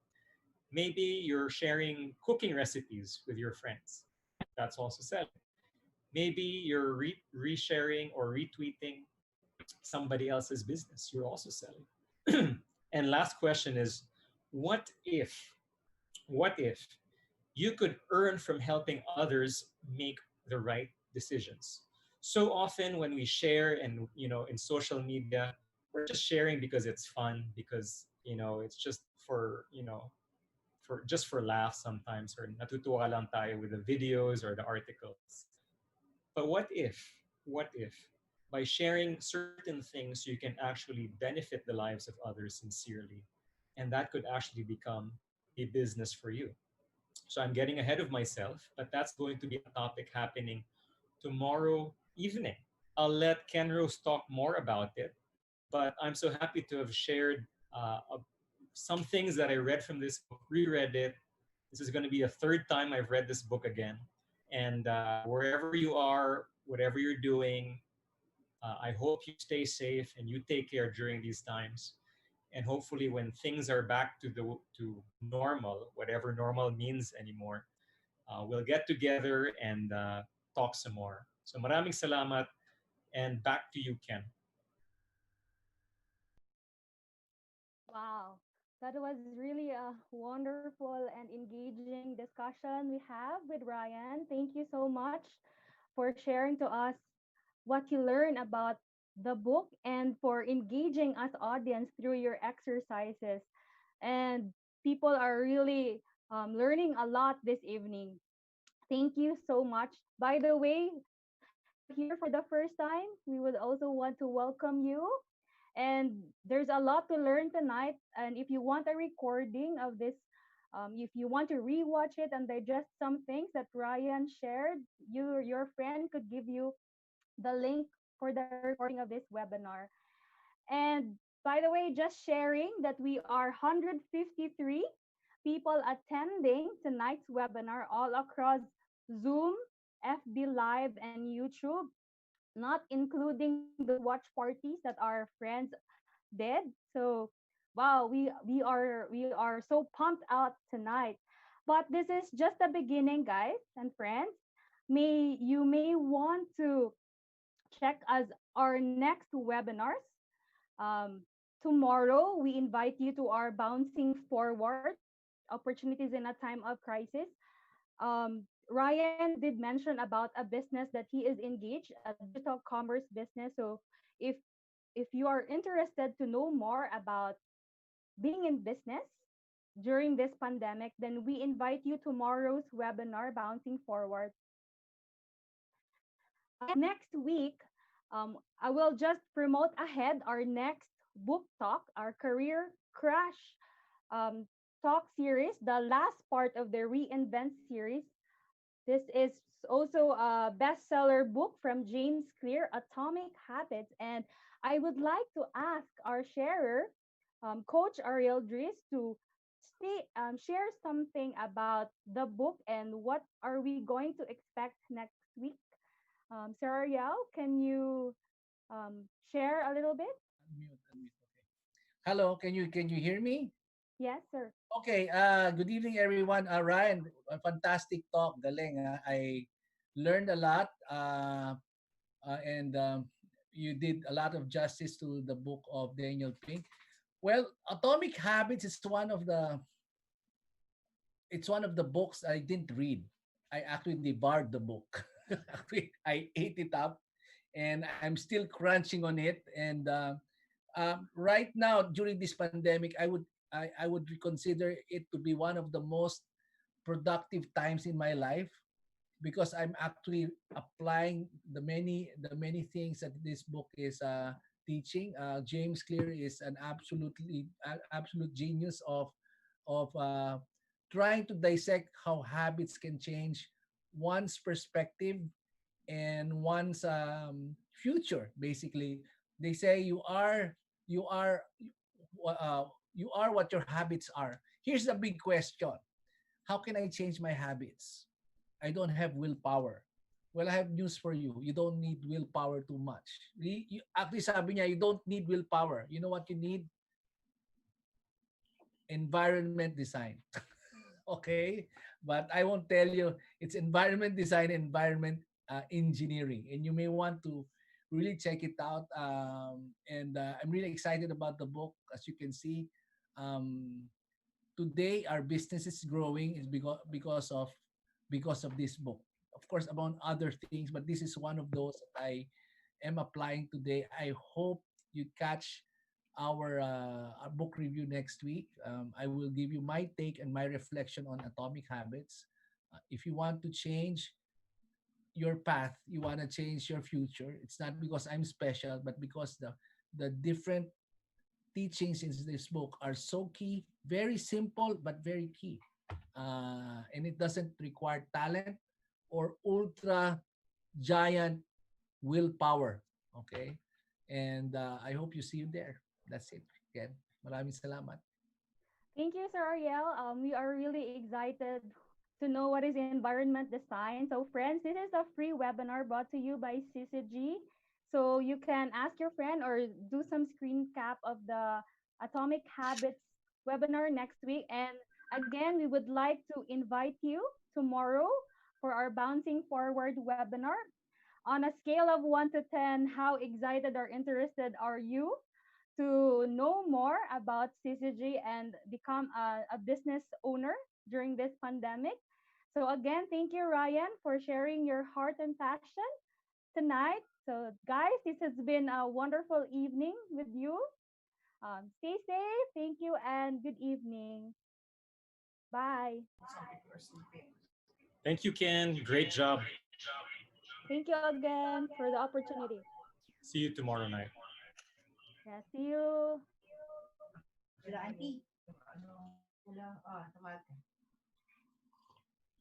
Maybe you're sharing cooking recipes with your friends. That's also selling. Maybe you're resharing or retweeting somebody else's business. You're also selling. And last question is, what if, what if you could earn from helping others make the right decisions? So often when we share and, in social media, we're just sharing because it's fun, because, it's just for laughs sometimes, or natutuwa lang tayo with the videos or the articles. But what if by sharing certain things you can actually benefit the lives of others sincerely, and that could actually become a business for you? So I'm getting ahead of myself, but that's going to be a topic happening tomorrow evening. I'll let Ken Rose talk more about it, but I'm so happy to have shared some things that I read from this book, reread it. This is going to be a third time I've read this book again. And wherever you are, whatever you're doing, I hope you stay safe and you take care during these times. And hopefully, when things are back to normal, whatever normal means anymore, we'll get together and talk some more. So maraming salamat, and back to you, Ken. Wow, that was really a wonderful and engaging discussion we have with Ryan. Thank you so much for sharing to us what you learn about the book and for engaging us audience through your exercises. And people are really learning a lot this evening. Thank you so much. By the way, if you're here for the first time, we would also want to welcome you. And there's a lot to learn tonight. And if you want a recording of this, if you want to rewatch it and digest some things that Ryan shared, your friend could give you the link for the recording of this webinar. And by the way, just sharing that we are 153 people attending tonight's webinar all across Zoom, FB Live, and YouTube, not including those watch parties that our friends did. So wow, we are so pumped out tonight. But this is just the beginning, guys and friends. May want to check as our next webinars. Um, Tomorrow, we invite you to our Bouncing Forward Opportunities in a Time of Crisis. Ryan did mention about a business that he is engaged, a digital commerce business. So if if you are interested to know more about being in business during this pandemic, then we invite you tomorrow's webinar, Bouncing Forward. Next week, I will just promote ahead our next book talk, our career crash um, talk series, the last part of the Reinvent series. This is also a bestseller book from James Clear, Atomic Habits. And I would like to ask our sharer, Coach Ariel Dries, to share something about the book and what are we going to expect next week. Sir Ariel, can you share a little bit? Unmute, unmute. Okay. Hello, can you hear me? Yes, sir. Okay. Good evening, everyone. Ryan, a fantastic talk. Galing. I learned a lot. And you did a lot of justice to the book of Daniel Pink. Well, Atomic Habits is one of the. It's one of the books I didn't read. I actually devoured the book. Actually, I ate it up, and I'm still crunching on it. And right now during this pandemic, I would consider it to be one of the most productive times in my life because I'm actually applying the many things that this book is teaching. James Clear is an absolute genius of trying to dissect how habits can change one's perspective and one's future. Basically, they say you are you are what your habits are. Here's the big question: how can I change my habits? I don't have willpower. Well, I have news for you. You don't need willpower too much. Actually, sabi niya, you don't need willpower. You know what you need? Environment design. Okay? But I won't tell you. It's environment design, environment engineering. And you may want to really check it out. And I'm really excited about the book. As you can see, um, today our business is growing is because of this book. Of course, among other things, but this is one of those that I am applying today. I hope you catch our book review next week. I will give you my take and my reflection on Atomic Habits. If you want to change your path, you want to change your future, it's not because I'm special, but because the different teachings in this book are so key, very simple but very key. And it doesn't require talent or ultra giant willpower. Okay? And I hope you see you there. That's it. Again, maraming salamat. Thank you, Sir Ariel. We are really excited to know what is environment design. So, friends, this is a free webinar brought to you by CCG. So you can ask your friend or do some screen cap of the Atomic Habits webinar next week. And again, we would like to invite you tomorrow for our Bouncing Forward webinar. On a scale of 1 to 10, how excited or interested are you to know more about CCG and become a business owner during this pandemic? So again, thank you, Ryan, for sharing your heart and passion tonight. So guys, this has been a wonderful evening with you. Stay safe. Thank you and good evening. Bye. Thank you, Ken. Great job. Thank you again for the opportunity. See you tomorrow night. Yeah, see you. Sila auntie. Ano, wala, tawag ka.